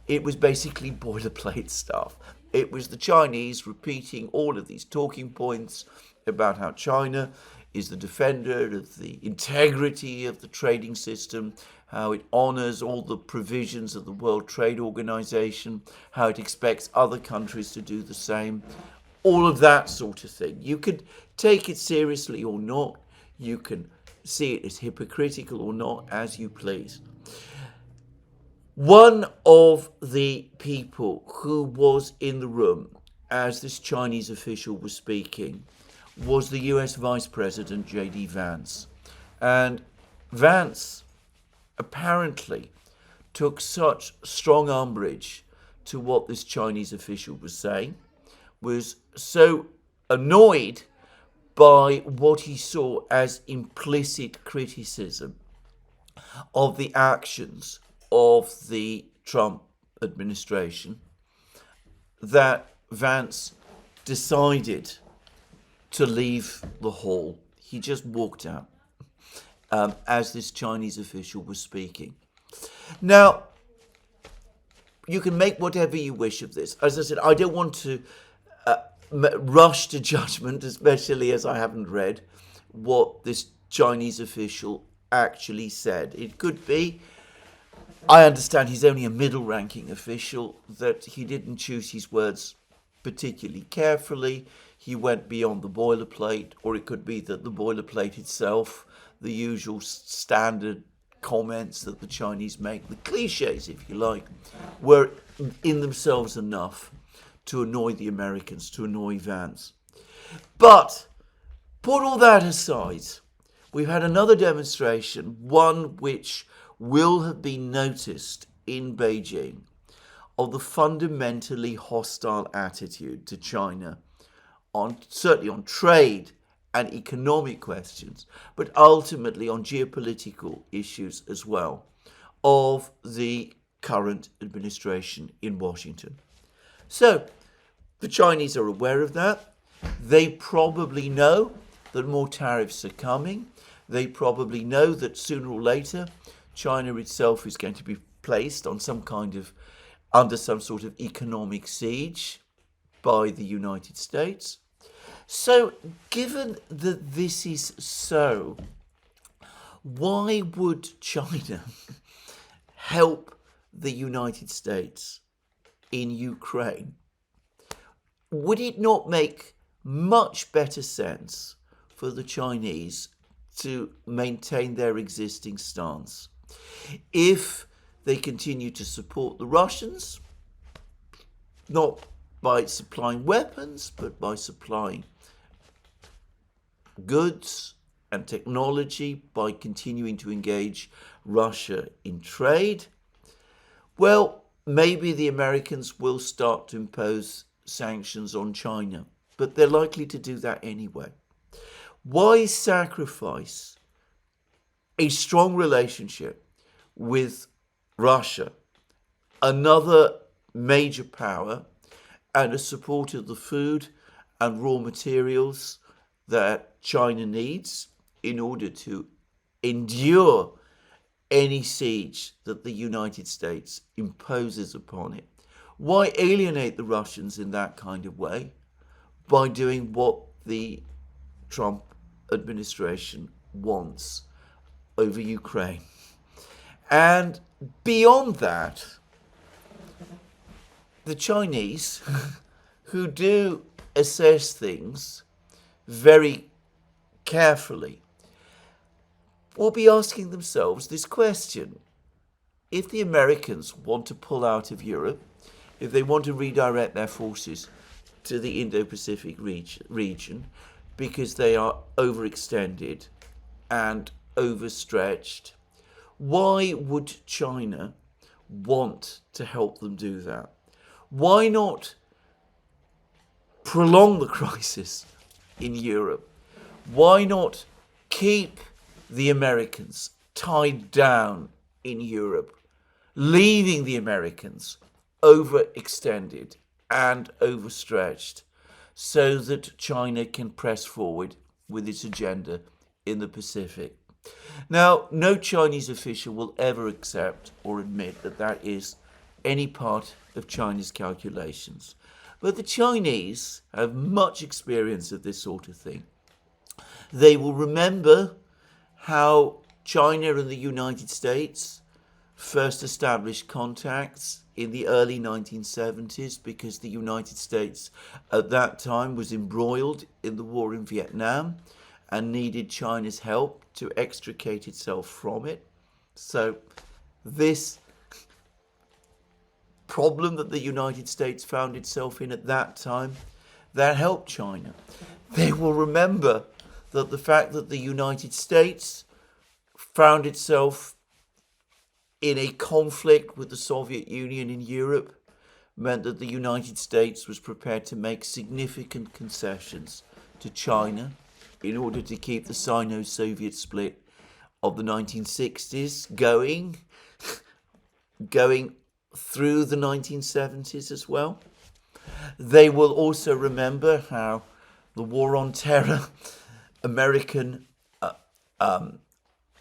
Speaker 1: it was basically boilerplate stuff. It was the Chinese repeating all of these talking points about how China is the defender of the integrity of the trading system, how it honors all the provisions of the World Trade Organization, how it expects other countries to do the same, all of that sort of thing. You could take it seriously or not. You can see it as hypocritical or not, as you please. One of the people who was in the room as this Chinese official was speaking was the U.S. Vice President, J.D. Vance. And Vance apparently took such strong umbrage to what this Chinese official was saying, was so annoyed by what he saw as implicit criticism of the actions of the Trump administration, that Vance decided to leave the hall. He just walked out as this Chinese official was speaking. Now, you can make whatever you wish of this. As I said, I don't want to rush to judgment, especially as I haven't read what this Chinese official actually said. It could be I understand he's only a middle-ranking official, that he didn't choose his words particularly carefully. He went beyond the boilerplate, or it could be that the boilerplate itself, the usual standard comments that the Chinese make, the cliches, if you like, were in themselves enough to annoy the Americans, to annoy Vance. But put all that aside, we've had another demonstration, one which will have been noticed in Beijing, of the fundamentally hostile attitude to China, certainly on trade and economic questions, but ultimately on geopolitical issues as well, of the current administration in Washington. So the Chinese are aware of that. They probably know that more tariffs are coming. They probably know that sooner or later China itself is going to be placed on under some sort of economic siege by the United States. So given that this is so, why would China help the United States in Ukraine? Would it not make much better sense for the Chinese to maintain their existing stance? If they continue to support the Russians, not by supplying weapons, but by supplying goods and technology, by continuing to engage Russia in trade, well, maybe the Americans will start to impose sanctions on China, but they're likely to do that anyway. Why sacrifice a strong relationship with Russia, another major power, and a support of the food and raw materials that China needs in order to endure any siege that the United States imposes upon it? Why alienate the Russians in that kind of way by doing what the Trump administration wants over Ukraine? And beyond that, the Chinese, who do assess things very carefully, will be asking themselves this question. If the Americans want to pull out of Europe, if they want to redirect their forces to the Indo-Pacific region because they are overextended and overstretched, why would China want to help them do that? Why not prolong the crisis in Europe? Why not keep the Americans tied down in Europe, leaving the Americans overextended and overstretched so that China can press forward with its agenda in the Pacific? Now, no Chinese official will ever accept or admit that that is any part of China's calculations. But the Chinese have much experience of this sort of thing. They will remember how China and the United States first established contacts in the early 1970s because the United States at that time was embroiled in the war in Vietnam and needed China's help to extricate itself from it. So this problem that the United States found itself in at that time, that helped China. They will remember that the fact that the United States found itself in a conflict with the Soviet Union in Europe meant that the United States was prepared to make significant concessions to China in order to keep the Sino-Soviet split of the 1960s going through the 1970s as well. They will also remember how the war on terror, American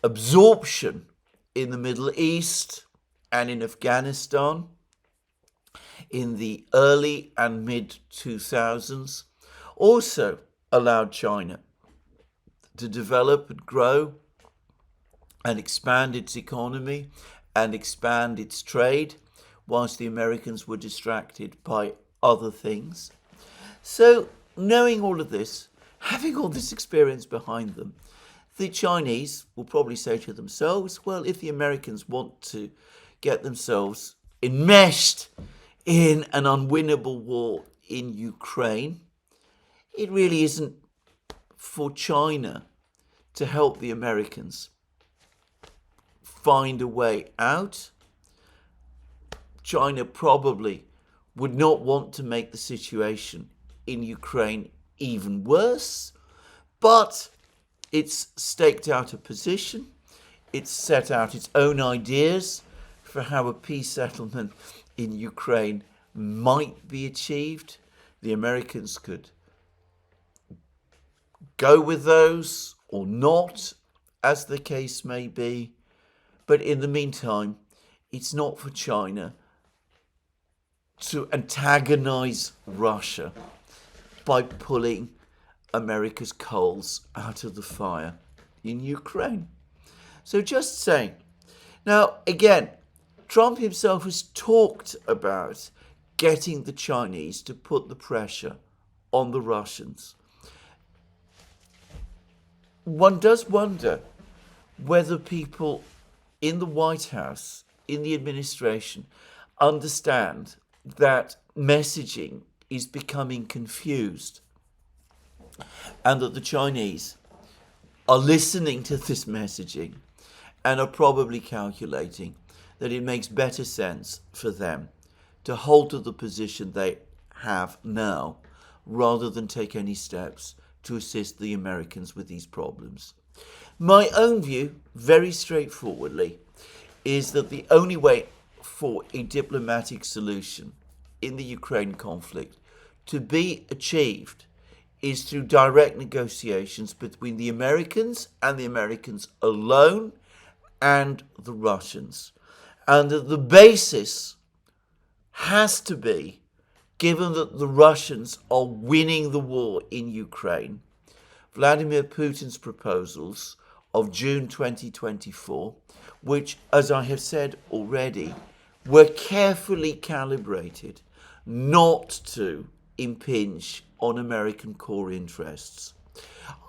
Speaker 1: absorption in the Middle East and in Afghanistan in the early and mid-2000s also allowed China to develop and grow and expand its economy and expand its trade, whilst the Americans were distracted by other things. So, knowing all of this, having all this experience behind them, the Chinese will probably say to themselves, well, if the Americans want to get themselves enmeshed in an unwinnable war in Ukraine, it really isn't for China to help the Americans find a way out. China probably would not want to make the situation in Ukraine even worse, but it's staked out a position. It's set out its own ideas for how a peace settlement in Ukraine might be achieved. The Americans could go with those or not, as the case may be. But in the meantime, it's not for China to antagonize Russia by pulling America's coals out of the fire in Ukraine. So just saying. Now, again, Trump himself has talked about getting the Chinese to put the pressure on the Russians. One does wonder whether people in the White House, in the administration, understand that messaging is becoming confused and that the Chinese are listening to this messaging and are probably calculating that it makes better sense for them to hold to the position they have now rather than take any steps to assist the Americans with these problems. My own view, very straightforwardly, is that the only way for a diplomatic solution in the Ukraine conflict to be achieved is through direct negotiations between the Americans and the Americans alone and the Russians. And that the basis has to be, given that the Russians are winning the war in Ukraine, Vladimir Putin's proposals of June 2024, which, as I have said already, were carefully calibrated not to impinge on American core interests.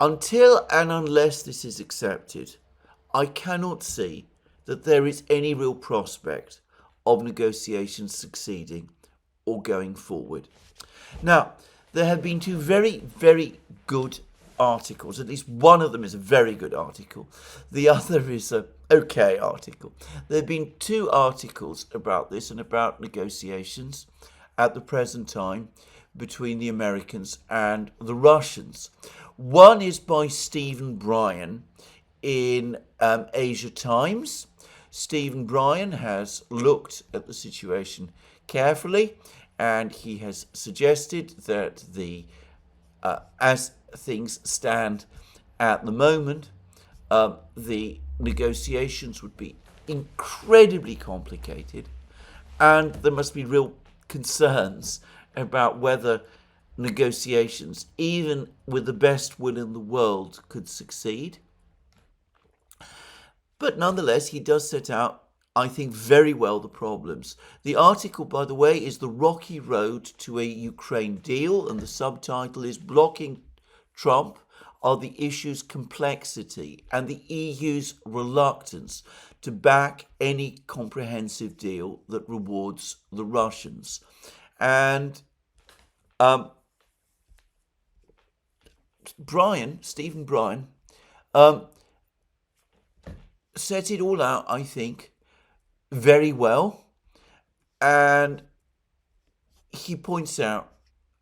Speaker 1: Until and unless this is accepted, I cannot see that there is any real prospect of negotiations succeeding or going forward. Now, there have been two very, very good articles. At least one of them is a very good article. The other is an okay article. There have been two articles about this and about negotiations at the present time between the Americans and the Russians. One is by Stephen Bryan in Asia Times. Stephen Bryan has looked at the situation carefully, and he has suggested that as things stand at the moment, the negotiations would be incredibly complicated, and there must be real concerns about whether negotiations, even with the best will in the world, could succeed. But nonetheless, he does set out, I think, very well the problems. The article, by the way, is The Rocky Road to a Ukraine Deal, and the subtitle is Blocking Trump Are the Issue's Complexity and the EU's Reluctance to Back Any Comprehensive Deal that Rewards the Russians. And Stephen Bryan, set it all out, I think, very well. And he points out,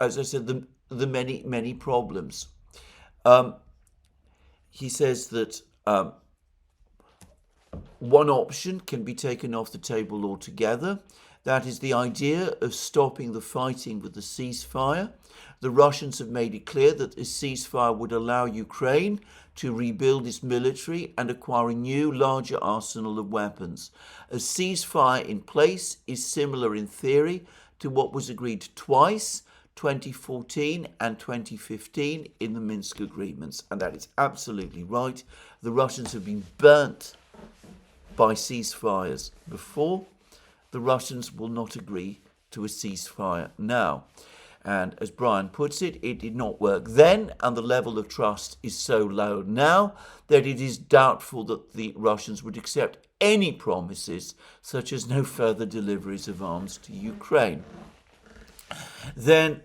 Speaker 1: as I said, the many, many problems. He says that one option can be taken off the table altogether. That is the idea of stopping the fighting with a ceasefire. The Russians have made it clear that a ceasefire would allow Ukraine to rebuild its military and acquire a new, larger arsenal of weapons. A ceasefire in place is similar in theory to what was agreed twice, 2014 and 2015, in the Minsk agreements. And that is absolutely right. The Russians have been burnt by ceasefires before, the Russians will not agree to a ceasefire now. And as Brian puts it, it did not work then, and the level of trust is so low now that it is doubtful that the Russians would accept any promises, such as no further deliveries of arms to Ukraine. Then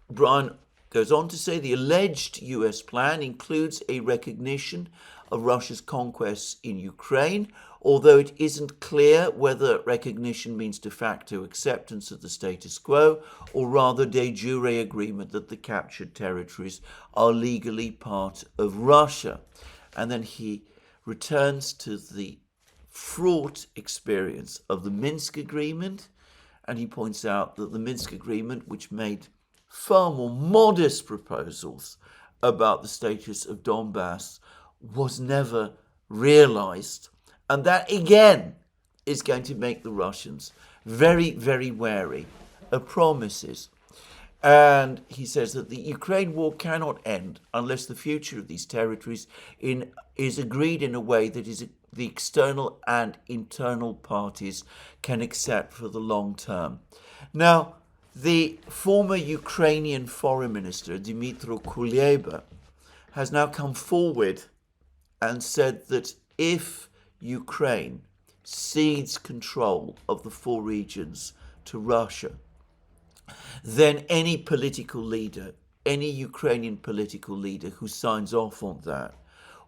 Speaker 1: Brian goes on to say the alleged US plan includes a recognition of Russia's conquests in Ukraine, although it isn't clear whether recognition means de facto acceptance of the status quo or rather de jure agreement that the captured territories are legally part of Russia. And then he returns to the fraught experience of the Minsk agreement, and he points out that the Minsk agreement, which made far more modest proposals about the status of Donbass, was never realized. And that, again, is going to make the Russians very, very wary of promises. And he says that the Ukraine war cannot end unless the future of these territories is agreed in a way that the external and internal parties can accept for the long term. Now, the former Ukrainian foreign minister, Dmytro Kuleba, has now come forward and said that if Ukraine cedes control of the 4 regions to Russia, then any political leader, any Ukrainian political leader who signs off on that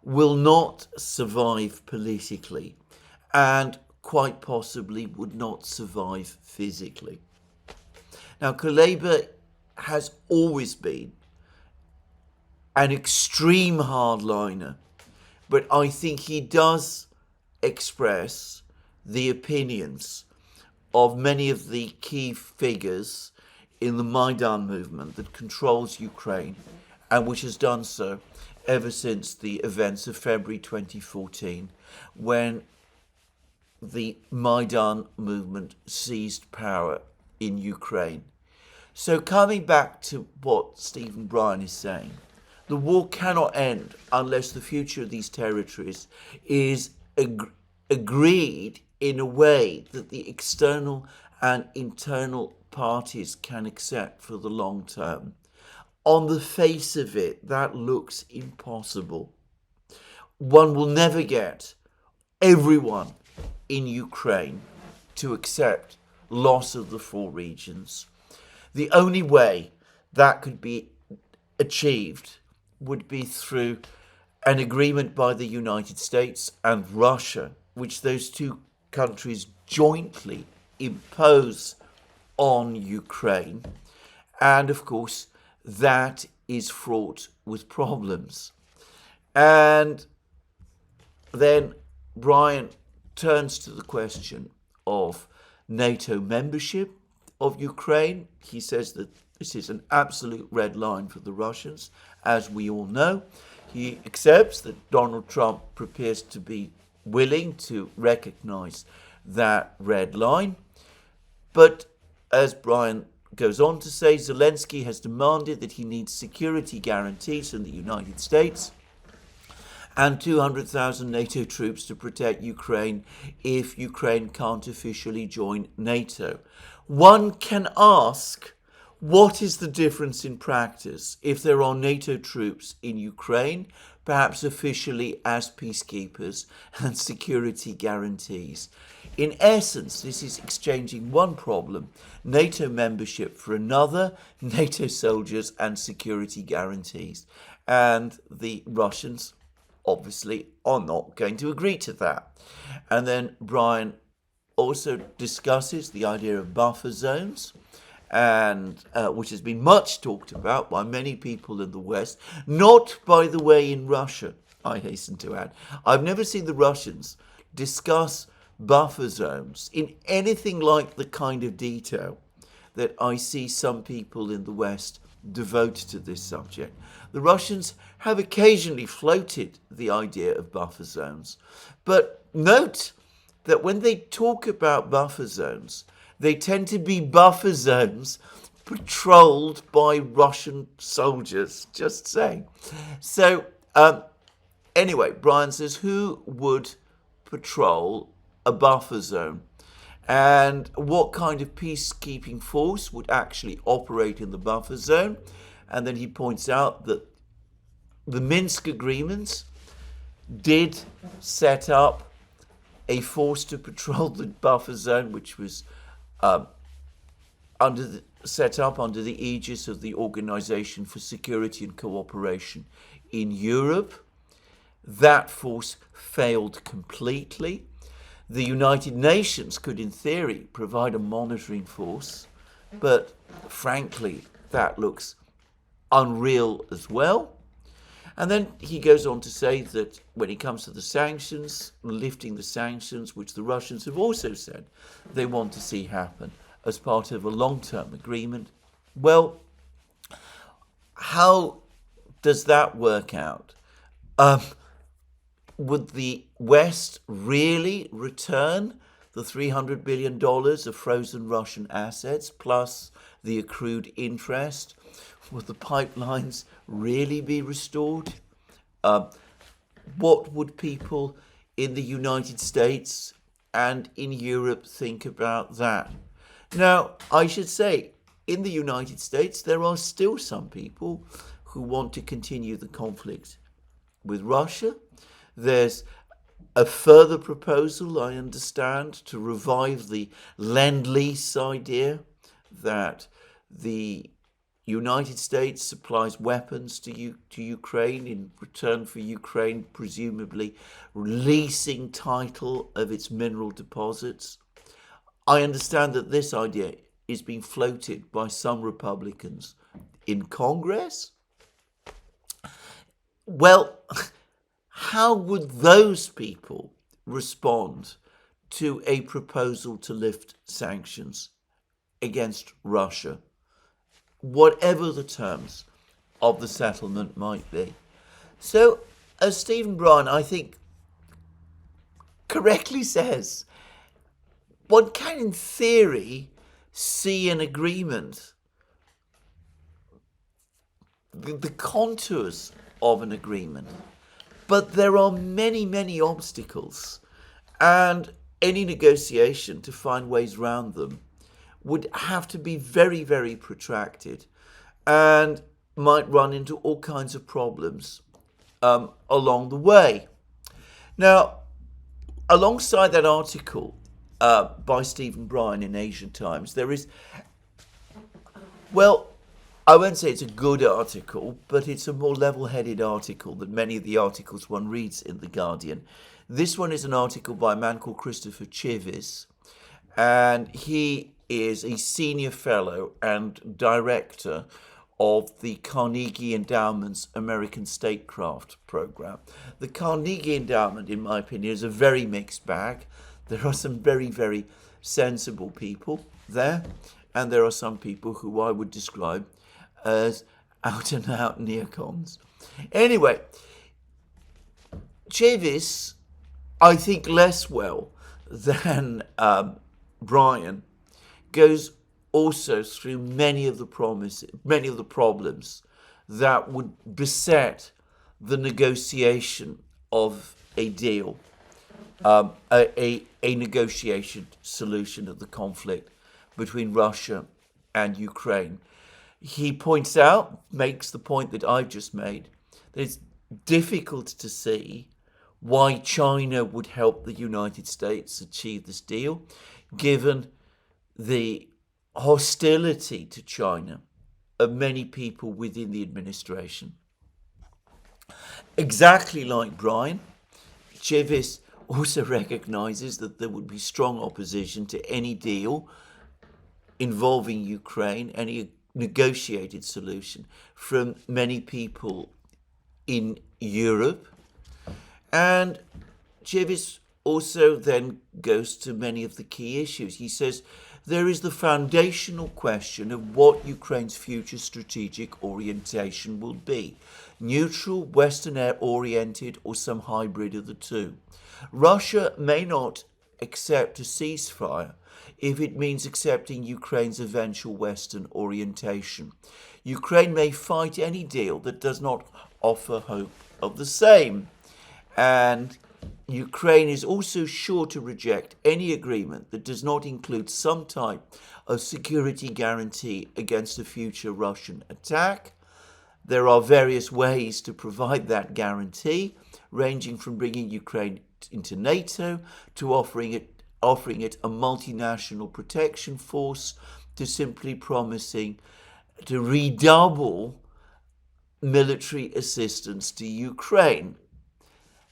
Speaker 1: will not survive politically and quite possibly would not survive physically. Now, Kuleba has always been an extreme hardliner, but I think he does express the opinions of many of the key figures in the Maidan movement that controls Ukraine and which has done so ever since the events of February 2014, when the Maidan movement seized power in Ukraine. So coming back to what Stephen Bryan is saying, the war cannot end unless the future of these territories is agreed in a way that the external and internal parties can accept for the long term. On the face of it, that looks impossible. One will never get everyone in Ukraine to accept loss of the 4 regions. The only way that could be achieved would be through an agreement by the United States and Russia, which those 2 countries jointly impose on Ukraine. And of course, that is fraught with problems. And then Brian turns to the question of NATO membership of Ukraine. He says that this is an absolute red line for the Russians, as we all know. He accepts that Donald Trump appears to be willing to recognize that red line. But as Brian goes on to say, Zelensky has demanded that he needs security guarantees from the United States and 200,000 NATO troops to protect Ukraine if Ukraine can't officially join NATO. One can ask, what is the difference in practice if there are NATO troops in Ukraine, perhaps officially as peacekeepers, and security guarantees? In essence, this is exchanging one problem, NATO membership, for another, NATO soldiers and security guarantees. And the Russians obviously are not going to agree to that. And then Brian also discusses the idea of buffer zones, and which has been much talked about by many people in the West, not, by the way, in Russia, I hasten to add. I've never seen the Russians discuss buffer zones in anything like the kind of detail that I see some people in the West devote to this subject. The Russians have occasionally floated the idea of buffer zones, but note that when they talk about buffer zones, they tend to be buffer zones patrolled by Russian soldiers, just saying. So anyway, Brian says, who would patrol a buffer zone, and what kind of peacekeeping force would actually operate in the buffer zone. And then he points out that the Minsk agreements did set up a force to patrol the buffer zone, which was set up under the aegis of the Organization for Security and Cooperation in Europe. That force failed completely. The United Nations could, in theory, provide a monitoring force, but frankly, that looks unreal as well. And then he goes on to say that when it comes to the sanctions, lifting the sanctions, which the Russians have also said they want to see happen as part of a long-term agreement, well, how does that work out? Would the West really return the $300 billion of frozen Russian assets plus the accrued interest? Would the pipelines really be restored? What would people in the United States and in Europe think about that? Now, I should say, in the United States, there are still some people who want to continue the conflict with Russia. There's a further proposal, I understand, to revive the Lend-Lease idea that the United States supplies weapons to Ukraine in return for Ukraine presumably leasing title of its mineral deposits. I understand that this idea is being floated by some Republicans in Congress. Well, how would those people respond to a proposal to lift sanctions against Russia, whatever the terms of the settlement might be? So, as Stephen Bryan, I think, correctly says, one can, in theory, see an agreement, the contours of an agreement. But there are many, many obstacles, and any negotiation to find ways around them would have to be very, very protracted and might run into all kinds of problems along the way. Now, alongside that article by Stephen Bryan in Asian Times, there is, well, I won't say it's a good article, but it's a more level-headed article than many of the articles one reads in The Guardian. This one is an article by a man called Christopher Chivis, and he is a senior fellow and director of the Carnegie Endowment's American Statecraft program. The Carnegie Endowment, in my opinion, is a very mixed bag. There are some very, very sensible people there, and there are some people who I would describe as out-and-out neocons. Anyway, Chivis, I think less well than Bryan, goes also through many of the problems that would beset the negotiation of a deal, a negotiated solution of the conflict between Russia and Ukraine. He points out, makes the point that I've just made, that it's difficult to see why China would help the United States achieve this deal, given the hostility to China of many people within the administration. Exactly like Bryan, Chivis also recognizes that there would be strong opposition to any deal involving Ukraine, any negotiated solution from many people in Europe. And Chivis also then goes to many of the key issues. He says there is the foundational question of what Ukraine's future strategic orientation will be. Neutral, Western-oriented, or some hybrid of the two. Russia may not accept a ceasefire if it means accepting Ukraine's eventual Western orientation. Ukraine may fight any deal that does not offer hope of the same. And Ukraine is also sure to reject any agreement that does not include some type of security guarantee against a future Russian attack. There are various ways to provide that guarantee, ranging from bringing Ukraine into NATO to offering it a multinational protection force to simply promising to redouble military assistance to Ukraine.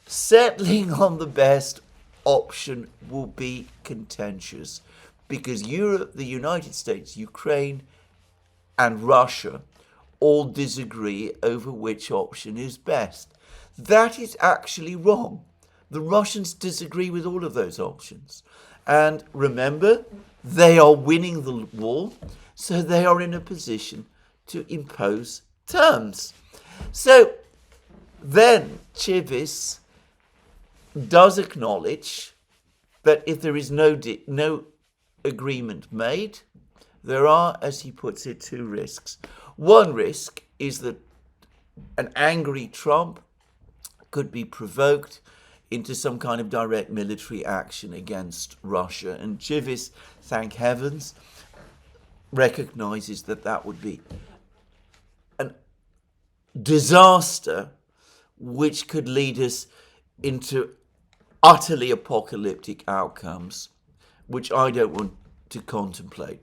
Speaker 1: Settling on the best option will be contentious because Europe, the United States, Ukraine, and Russia all disagree over which option is best. That is actually wrong. The Russians disagree with all of those options. And remember, they are winning the war, so they are in a position to impose terms. So then Chivis does acknowledge that if there is no agreement made, there are, as he puts it, two risks. One risk is that an angry Trump could be provoked into some kind of direct military action against Russia. And Chivis, thank heavens, recognizes that that would be a disaster which could lead us into utterly apocalyptic outcomes, which I don't want to contemplate.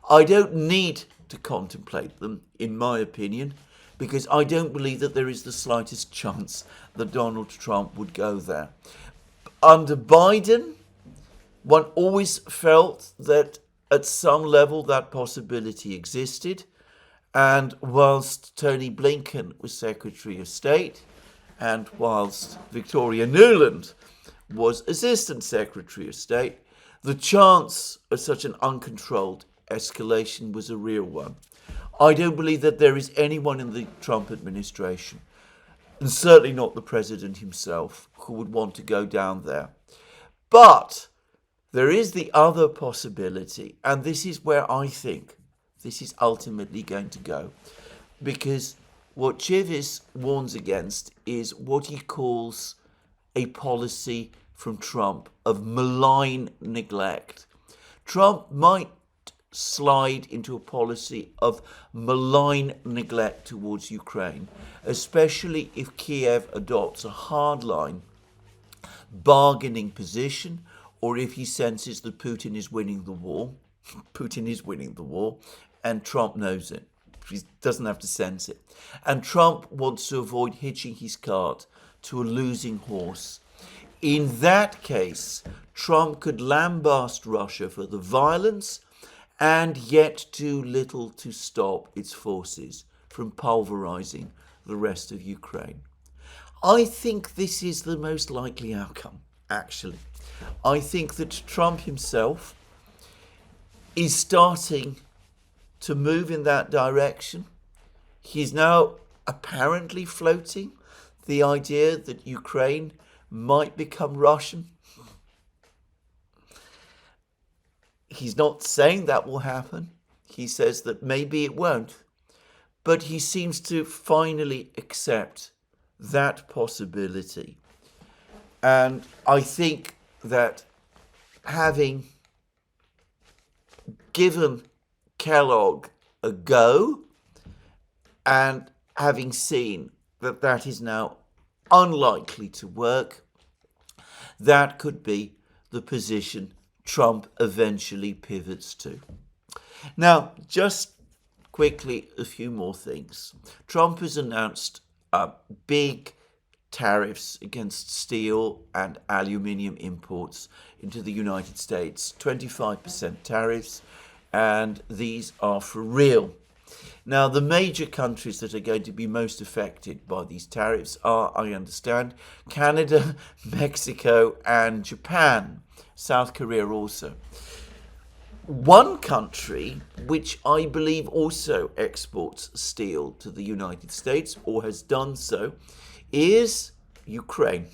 Speaker 1: I don't need to contemplate them, in my opinion, because I don't believe that there is the slightest chance that Donald Trump would go there. Under Biden, one always felt that at some level that possibility existed, and whilst Tony Blinken was Secretary of State, and whilst Victoria Nuland was Assistant Secretary of State, the chance of such an uncontrolled escalation was a real one. I don't believe that there is anyone in the Trump administration, and certainly not the president himself, who would want to go down there. But there is the other possibility, and this is where I think this is ultimately going to go, because what Chivis warns against is what he calls a policy from Trump of malign neglect. Trump might slide into a policy of malign neglect towards Ukraine, especially if Kiev adopts a hardline bargaining position, or if he senses that Putin is winning the war. Putin is winning the war, and Trump knows it. He doesn't have to sense it. And Trump wants to avoid hitching his cart to a losing horse. In that case, Trump could lambast Russia for the violence and yet do little to stop its forces from pulverizing the rest of Ukraine. I think this is the most likely outcome, actually. I think that Trump himself is starting to move in that direction. He's now apparently floating the idea that Ukraine might become Russian. He's not saying that will happen. He says that maybe it won't. But he seems to finally accept that possibility. And I think that having given Kellogg a go and having seen that that is now unlikely to work, that could be the position Trump eventually pivots to. Now, just quickly, a few more things. Trump has announced big tariffs against steel and aluminium imports into the United States, 25% tariffs, and these are for real. Now, the major countries that are going to be most affected by these tariffs are, I understand, Canada, Mexico, and Japan. South Korea also. One country which I believe also exports steel to the United States, or has done so, is Ukraine.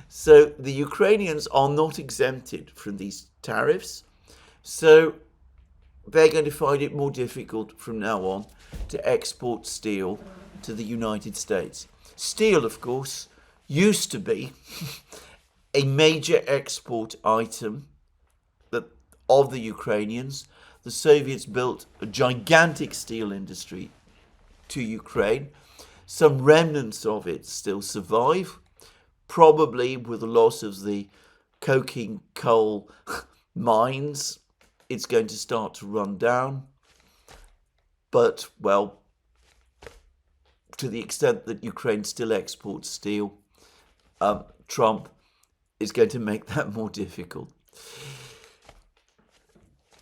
Speaker 1: So the Ukrainians are not exempted from these tariffs. So they're going to find it more difficult from now on to export steel to the United States. Steel, of course, used to be a major export item of the Ukrainians. The Soviets built a gigantic steel industry to Ukraine. Some remnants of it still survive, probably with the loss of the coking coal mines. It's going to start to run down. But, well, to the extent that Ukraine still exports steel, Trump is going to make that more difficult.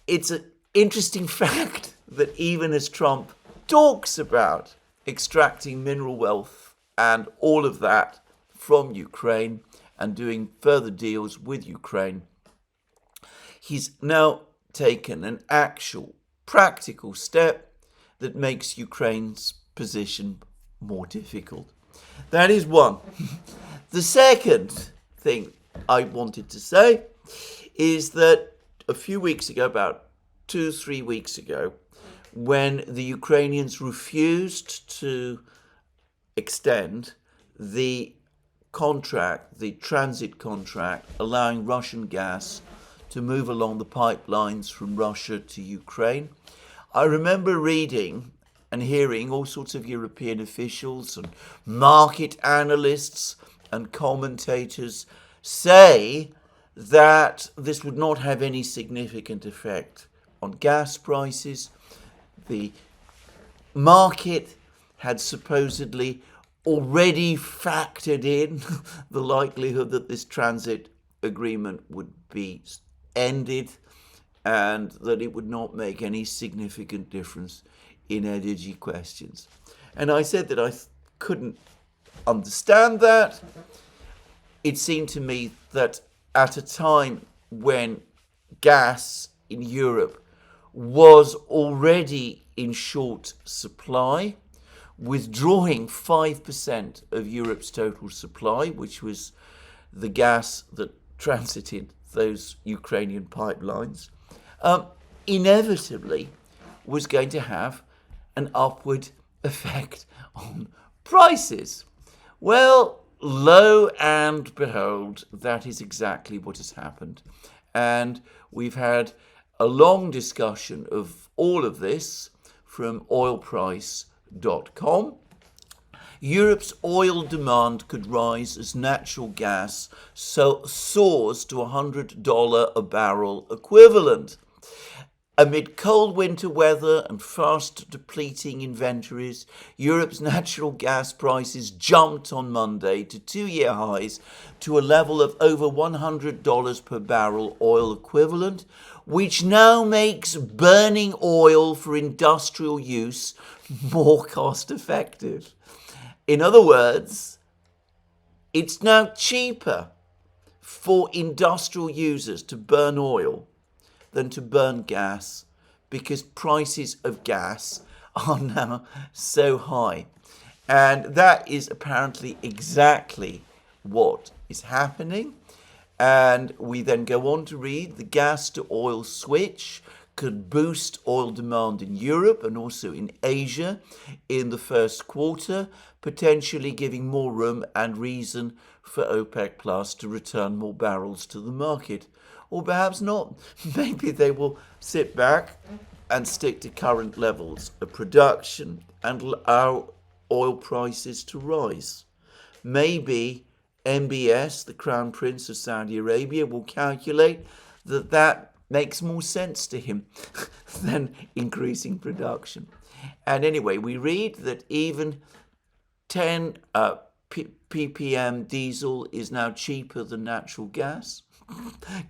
Speaker 1: It's an interesting fact that even as Trump talks about extracting mineral wealth and all of that from Ukraine and doing further deals with Ukraine, he's now taken an actual practical step that makes Ukraine's position more difficult. That is one. The second thing I wanted to say is that a few weeks ago, about 2-3 weeks ago, when the Ukrainians refused to extend the contract, the transit contract, allowing Russian gas to move along the pipelines from Russia to Ukraine, I remember reading and hearing all sorts of European officials and market analysts and commentators say that this would not have any significant effect on gas prices. The market had supposedly already factored in the likelihood that this transit agreement would be ended and that it would not make any significant difference in energy questions. And I said that I couldn't understand that. It seemed to me that at a time when gas in Europe was already in short supply, withdrawing 5% of Europe's total supply, which was the gas that transited those Ukrainian pipelines, inevitably was going to have an upward effect on prices. Well, lo and behold, that is exactly what has happened. And we've had a long discussion of all of this from oilprice.com. Europe's oil demand could rise as natural gas soars to $100 a barrel equivalent. Amid cold winter weather and fast depleting inventories, Europe's natural gas prices jumped on Monday to 2-year highs to a level of over $100 per barrel oil equivalent, which now makes burning oil for industrial use more cost effective. In other words, it's now cheaper for industrial users to burn oil than to burn gas because prices of gas are now so high. And that is apparently exactly what is happening. And we then go on to read the gas to oil switch could boost oil demand in Europe and also in Asia in the first quarter, potentially giving more room and reason for OPEC Plus to return more barrels to the market. Or perhaps not. Maybe they will sit back and stick to current levels of production and allow oil prices to rise. Maybe MBS, the Crown Prince of Saudi Arabia, will calculate that that makes more sense to him than increasing production. And anyway, we read that even 10 ppm diesel is now cheaper than natural gas.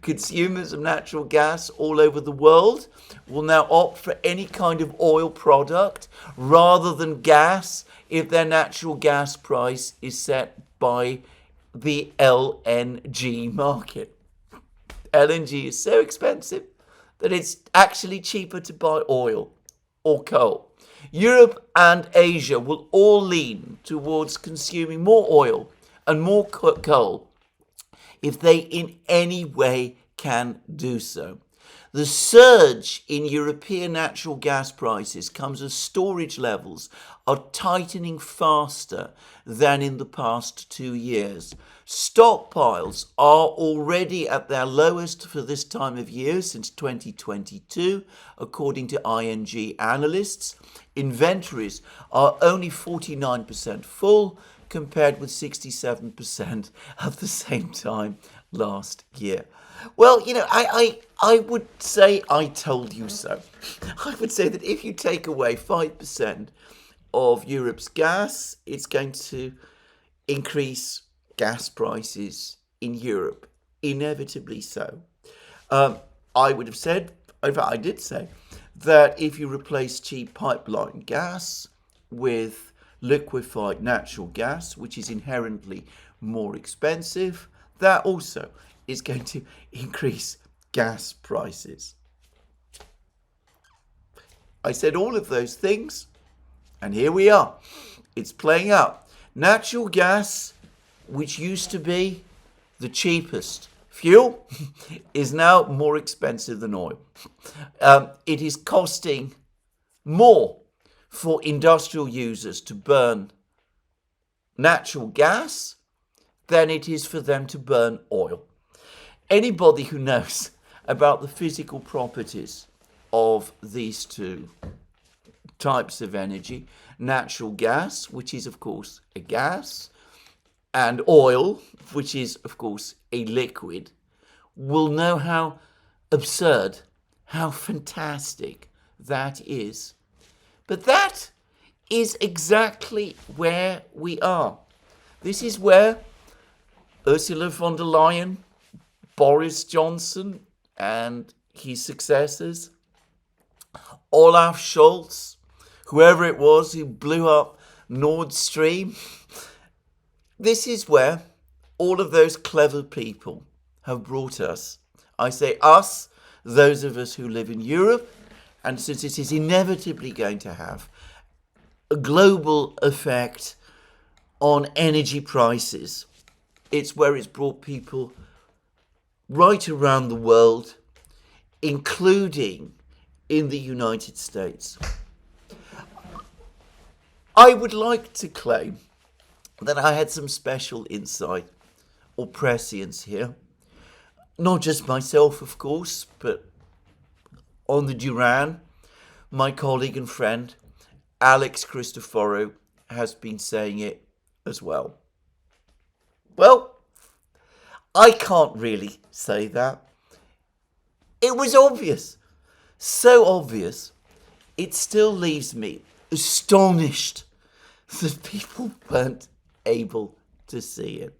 Speaker 1: Consumers of natural gas all over the world will now opt for any kind of oil product rather than gas if their natural gas price is set by the LNG market. LNG is so expensive that it's actually cheaper to buy oil or coal. Europe and Asia will all lean towards consuming more oil and more coal if they in any way can do so. The surge in European natural gas prices comes as storage levels are tightening faster than in the past 2 years. Stockpiles are already at their lowest for this time of year since 2022, according to ING analysts. Inventories are only 49% full, compared with 67% at the same time last year. Well, I would say I told you so. I would say that if you take away 5% of Europe's gas, it's going to increase gas prices in Europe, inevitably so. I would have said, in fact I did say, that if you replace cheap pipeline gas with liquefied natural gas, which is inherently more expensive, that also is going to increase gas prices. I said all of those things, and here we are. It's playing out. Natural gas, which used to be the cheapest fuel, is now more expensive than oil. It is costing more for industrial users to burn natural gas than it is for them to burn oil. Anybody who knows about the physical properties of these two types of energy, natural gas, which is of course a gas, and oil, which is of course a liquid, will know how absurd, how fantastic that is. But that is exactly where we are. This is where Ursula von der Leyen, Boris Johnson and his successors, Olaf Scholz, whoever it was who blew up Nord Stream, this is where all of those clever people have brought us. I say us, those of us who live in Europe, and since it is inevitably going to have a global effect on energy prices, it's where it's brought people right around the world, including in the United States. I would like to claim that I had some special insight or prescience here. Not just myself, of course, but on the Duran, my colleague and friend, Alex Christoforou, has been saying it as well. Well, I can't really say that. It was obvious. So obvious, it still leaves me astonished that people weren't able to see it.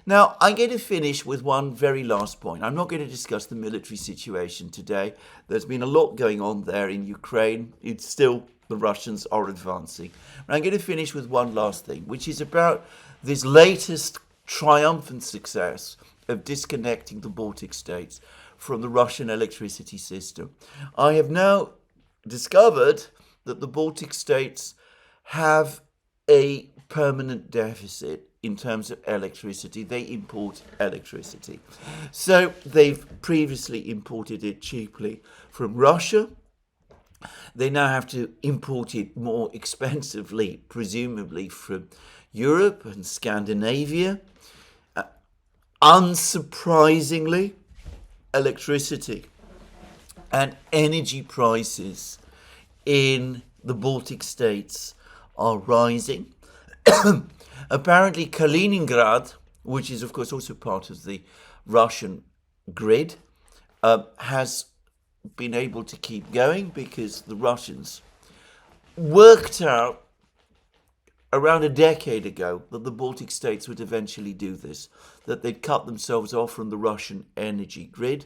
Speaker 1: Now, I'm going to finish with one very last point. I'm not going to discuss the military situation today. There's been a lot going on there in Ukraine. It's still, the Russians are advancing. But I'm going to finish with one last thing, which is about this latest triumphant success of disconnecting the Baltic states from the Russian electricity system. I have now discovered that the Baltic states have a permanent deficit in terms of electricity. They import electricity. So they've previously imported it cheaply from Russia. They now have to import it more expensively, presumably from Europe and Scandinavia. Unsurprisingly, electricity and energy prices in the Baltic states are rising. Apparently Kaliningrad, which is of course also part of the Russian grid, has been able to keep going because the Russians worked out around a decade ago that the Baltic states would eventually do this, that they'd cut themselves off from the Russian energy grid,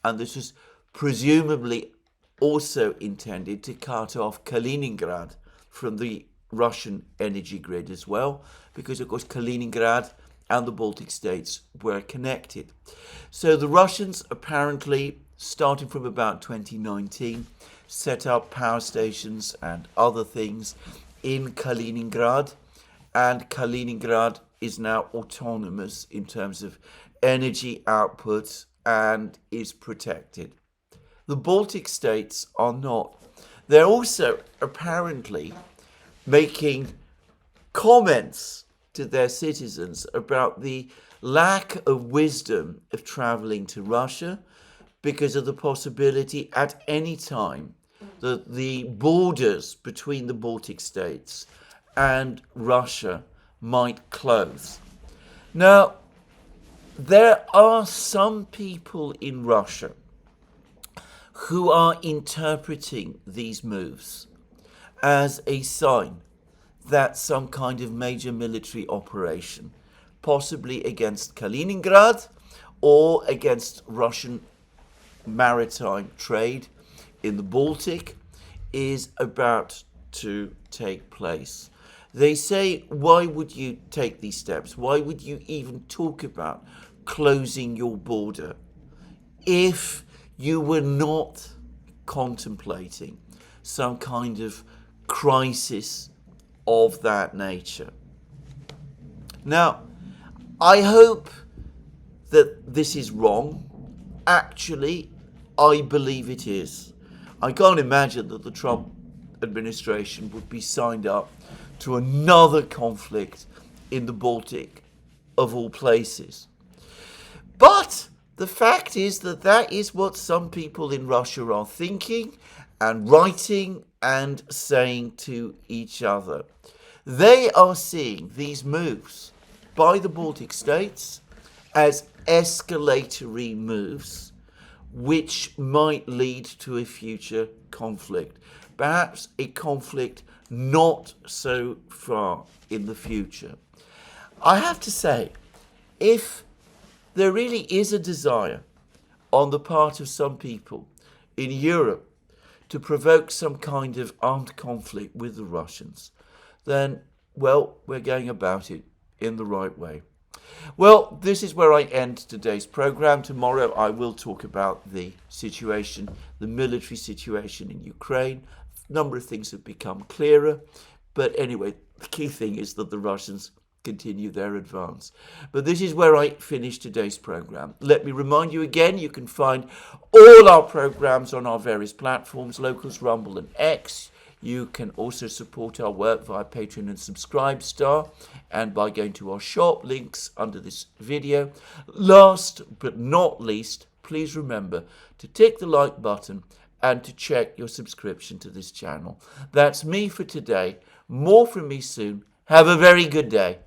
Speaker 1: and this was presumably also intended to cut off Kaliningrad from the Russian energy grid as well, because of course Kaliningrad and the Baltic states were connected. So the Russians apparently, starting from about 2019, set up power stations and other things in Kaliningrad, and Kaliningrad is now autonomous in terms of energy output and is protected. The Baltic states are not. They're also apparently making comments to their citizens about the lack of wisdom of traveling to Russia because of the possibility at any time that the borders between the Baltic states and Russia might close. Now, there are some people in Russia who are interpreting these moves as a sign that some kind of major military operation, possibly against Kaliningrad or against Russian maritime trade in the Baltic, is about to take place. They say, why would you take these steps? Why would you even talk about closing your border if you were not contemplating some kind of crisis of that nature? Now, I hope that this is wrong. Actually, I believe it is. I can't imagine that the Trump administration would be signed up to another conflict in the Baltic, of all places. But the fact is that that is what some people in Russia are thinking and writing and saying to each other. They are seeing these moves by the Baltic states as escalatory moves which might lead to a future conflict. Perhaps a conflict not so far in the future. I have to say, if there really is a desire on the part of some people in Europe to provoke some kind of armed conflict with the Russians, then, well, we're going about it in the right way. Well, this is where I end today's program. Tomorrow I will talk about the situation, the military situation in Ukraine. A number of things have become clearer. But anyway, the key thing is that the Russians continue their advance. But this is where I finish today's program. Let me remind you again, you can find all our programs on our various platforms, Locals, Rumble and X. You can also support our work via Patreon and Subscribestar and by going to our shop, links under this video. Last but not least, please remember to tick the like button and to check your subscription to this channel. That's me for today. More from me soon. Have a very good day.